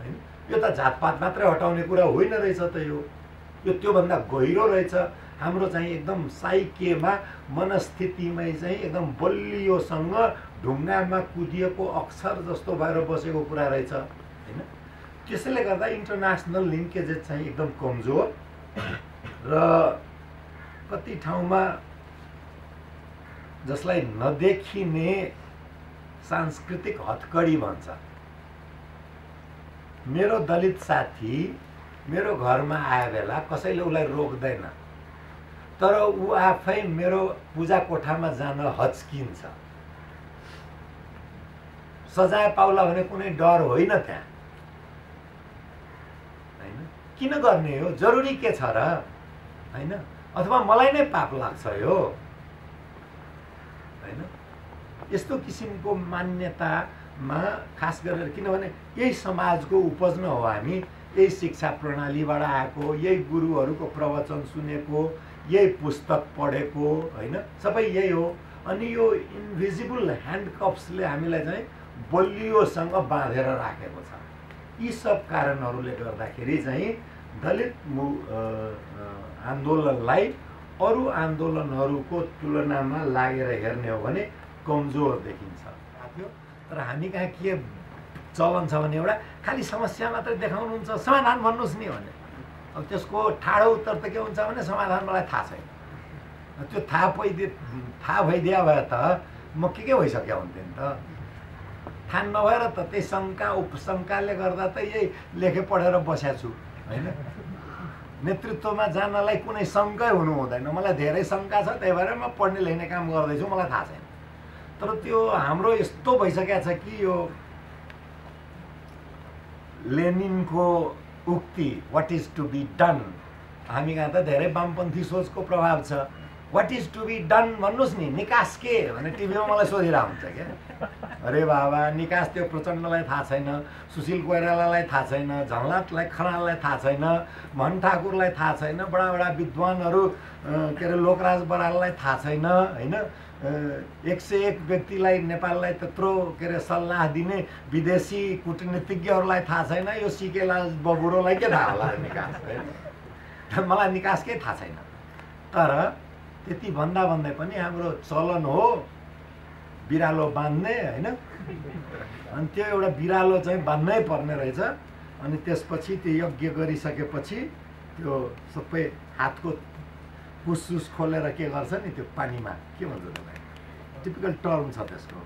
Speaker 1: होइन। यो त जातपात मात्रै हटाउने कुरा होइन रहेछ त। यो त्योभन्दा गहिरो रहेछ। हाम्रो चाहिँ एकदम साइकेमा, मनस्थितिमै चाहिँ एकदम बलियोसँग ढुङ्गामा कुदिएको अक्षर जस्तो भएर बसेको कुरा रहेछ होइन। त्यसैले गर्दा इन्टरनेसनल लिङ्केजेस चाहिँ एकदम कमजोर र कति ठाउँमा जसलाई नदेखिने सांस्कृतिक हतकडी भन्छ। मेरो दलित साथी मेरो घरमा आए बेला कसैले उसलाई रोक्दैन, तर ऊ आफै मेरो पूजा कोठामा जान हच्किन्छ। सजाय पाउला भने कुनै डर होइन त्यहाँ होइन। किन गर्ने हो? जरुरी के छ र होइन? अथवा मलाई नै पाप लाग्छ यो होइन। यस्तो किसिमको मान्यतामा खास गरेर, किनभने यही समाजको उपज न हो हामी, यही शिक्षा प्रणालीबाट आएको, यही गुरुहरूको प्रवचन सुनेको, यही पुस्तक पढेको होइन, सबै यही हो। अनि यो इन्भिजिबल ह्यान्डकप्सले हामीलाई चाहिँ बलियोसँग बाँधेर राखेको छ। यी सब कारणहरूले गर्दाखेरि चाहिँ दलित आन्दोलनलाई अरू आन्दोलनहरूको तुलनामा लागेर हेर्ने हो भने कमजोर देखिन्छ। तर हामी कहाँ के चलन छ भने एउटा खालि समस्या मात्रै देखाउनुहुन्छ, समाधान भन्नुहोस् नि भने। अब त्यसको ठाडो उत्तर त के हुन्छ भने समाधान मलाई थाहा छैन। त्यो थाहा भइदिया भए त म के भइसक्यो हुन्थ्यो नि त। थाहा नभएर त त्यही शङ्का उपशङ्काले गर्दा त यही लेखे पढेर बसेको छु होइन। नेतृत्वमा जानलाई कुनै शङ्कै हुनु हुँदैन। मलाई धेरै शङ्का छ, त्यही भएर म पढ्ने लेख्ने काम गर्दैछु, मलाई थाहा छैन। तर त्यो हाम्रो यस्तो भइसकेको छ कि यो लेनिनको उक्ति what is to be done, हामी कहाँ त धेरै वामपन्थी सोचको प्रभाव छ। What is to be done भन्नुहोस् नि, निकास के भने टिभीमा मलाई सोधिरहेको हुन्छ क्या। अरे बाबा, निकास त्यो प्रचण्डलाई थाहा छैन, सुशील कोइरालालाई थाहा छैन, झलनाथलाई खनाललाई थाहा छैन, मोहन ठाकुरलाई थाहा छैन, बडा बडा विद्वानहरू के अरे लोकराज बराललाई थाहा छैन होइन। 101 व्यक्तिलाई नेपाललाई त्यत्रो के अरे सल्लाह दिने विदेशी कूटनीतिज्ञहरूलाई थाहा छैन। यो सिकेलाल बबुरोलाई के थाहा होला निकास होइन। मलाई निकासकै थाहा छैन। तर त्यति भन्दा भन्दै पनि हाम्रो चलन हो बिरालो बाँध्ने होइन। अनि त्यो एउटा बिरालो चाहिँ बाँध्नै पर्ने रहेछ। अनि त्यसपछि त्यो यज्ञ गरिसकेपछि त्यो सबै हातको पुसुस खोलेर के गर्छ नि, त्यो पानीमा के भन्छ त्यसलाई, टिपिकल टर्म छ त्यसको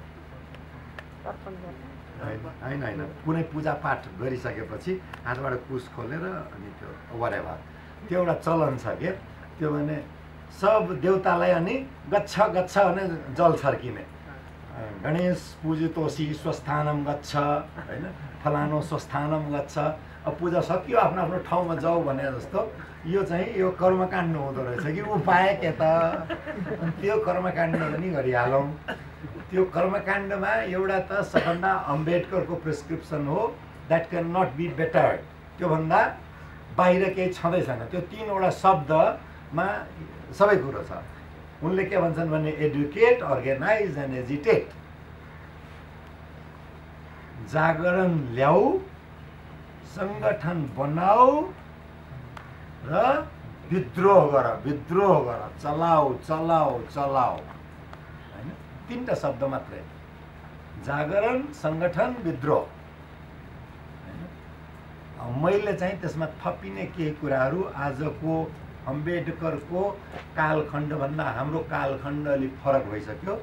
Speaker 1: होइन होइन। कुनै पूजापाठ गरिसकेपछि हातबाट पुस खोलेर अनि त्यो वरेभर त्यो एउटा चलन छ के त्यो भने सब देवतालाई अनि गच्छ गच्छ भने जल छर्किने गणेश पूजितोषी स्वस्थानम गच्छ होइन फलानो स्वस्थानम गच्छ अब पूजा सकियो आफ्नो आफ्नो ठाउँमा जाऊ भने जस्तो यो चाहिँ यो कर्मकाण्ड हुँदो रहेछ कि उपाय के त अनि त्यो कर्मकाण्ड पनि गरिहालौँ त्यो कर्मकाण्डमा एउटा त सबभन्दा अम्बेडकरको प्रिस्क्रिप्सन हो that can not be better त्योभन्दा बाहिर केही छँदै छैन त्यो तीनवटा शब्दमा सबै कुरो छ उनले के भन्छन् भने एडुकेट अर्गनाइज एन्ड एजिटेट जागरण ल्याऊ सङ्गठन बनाऊ र विद्रोह गर चलाऊ चलाऊ चलाऊ होइन तीनटा शब्द मात्रै जागरण सङ्गठन विद्रोह मैले चाहिँ त्यसमा थपिने केही कुराहरू आजको अम्बेडकरको कालखण्डभन्दा हाम्रो कालखण्ड अलिक फरक भइसक्यो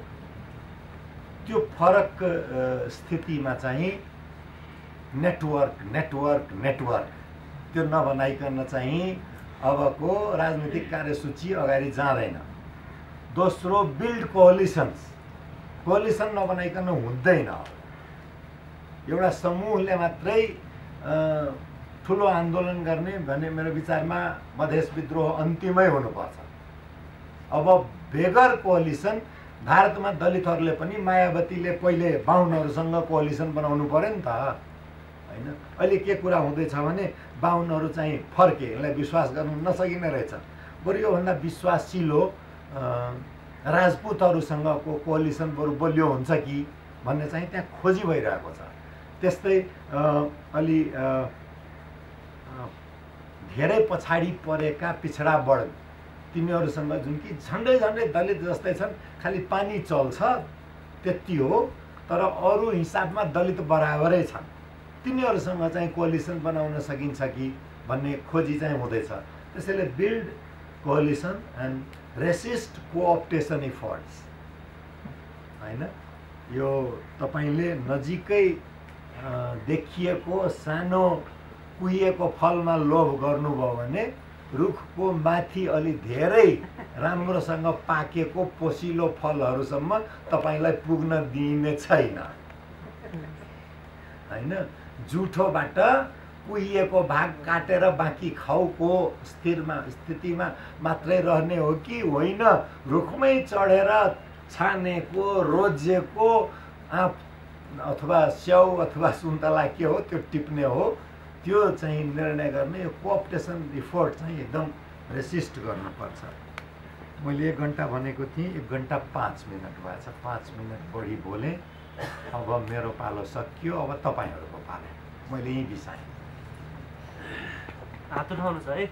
Speaker 1: त्यो फरक स्थितिमा चाहिँ नेटवर्क त्यो नबनाइकन चाहिँ अबको राजनीतिक कार्यसूची अगाडि जाँदैन दोस्रो बिल्ड कोअलिसन नबनाइकन हुँदैन एउटा समूहले मात्रै ठुलो आन्दोलन गर्ने भने मेरो विचारमा मधेस विद्रोह अन्तिमै हुनुपर्छ अब बेगर कोअलिसन भारतमा दलितहरूले पनि मायावतीले पहिले बाहुनहरूसँग कोअलिसन बनाउनु पर्यो नि त होइन अहिले के कुरा हुँदैछ भने बाहुनहरू चाहिँ फर्के यसलाई विश्वास गर्नु नसकिने रहेछ बरु योभन्दा विश्वासिलो राजपूतहरूसँगको कोअलिसन बरु बलियो हुन्छ कि भन्ने चाहिँ त्यहाँ खोजी भइरहेको छ त्यस्तै अलि धेरै पछाडि परेका पिछडा वर्ग तिनीहरूसँग जुन कि झन्डै दलित जस्तै छन् खालि पानी चल्छ त्यति हो तर अरू हिसाबमा दलित बराबरै छन् तिनीहरूसँग चाहिँ कोअलिसन बनाउन सकिन्छ कि भन्ने खोजी चाहिँ हुँदैछ त्यसैले build coalition and resist कोअप्टेसन efforts होइन यो तपाईँले नजिकै देखिएको सानो कुहिएको फलमा लोभ गर्नुभयो भने रुखको माथि अलि धेरै राम्रोसँग पाकेको पोसिलो फलहरूसम्म तपाईँलाई पुग्न दिइने छैन होइन जुठोबाट कुहिएको भाग काटेर बाँकी खाउको स्थितिमा मात्रै रहने हो कि होइन रुखमै चढेर छानेको रोजेको आँप अथवा स्याउ अथवा सुन्तला के हो त्यो टिप्ने हो त्यो चाहिँ निर्णय गर्ने यो कोअप्टेसन इफोर्ट चाहिँ एकदम रेसिस्ट गर्नुपर्छ मैले 1 घन्टा भनेको थिएँ 1 घन्टा 5 मिनट भएछ 5 मिनट बढी बोलेँ अब मेरो पालो सकियो अब तपाईँहरूको पालो मैले यहीँ बिसाएँ
Speaker 2: हात उठाउनुहोस् है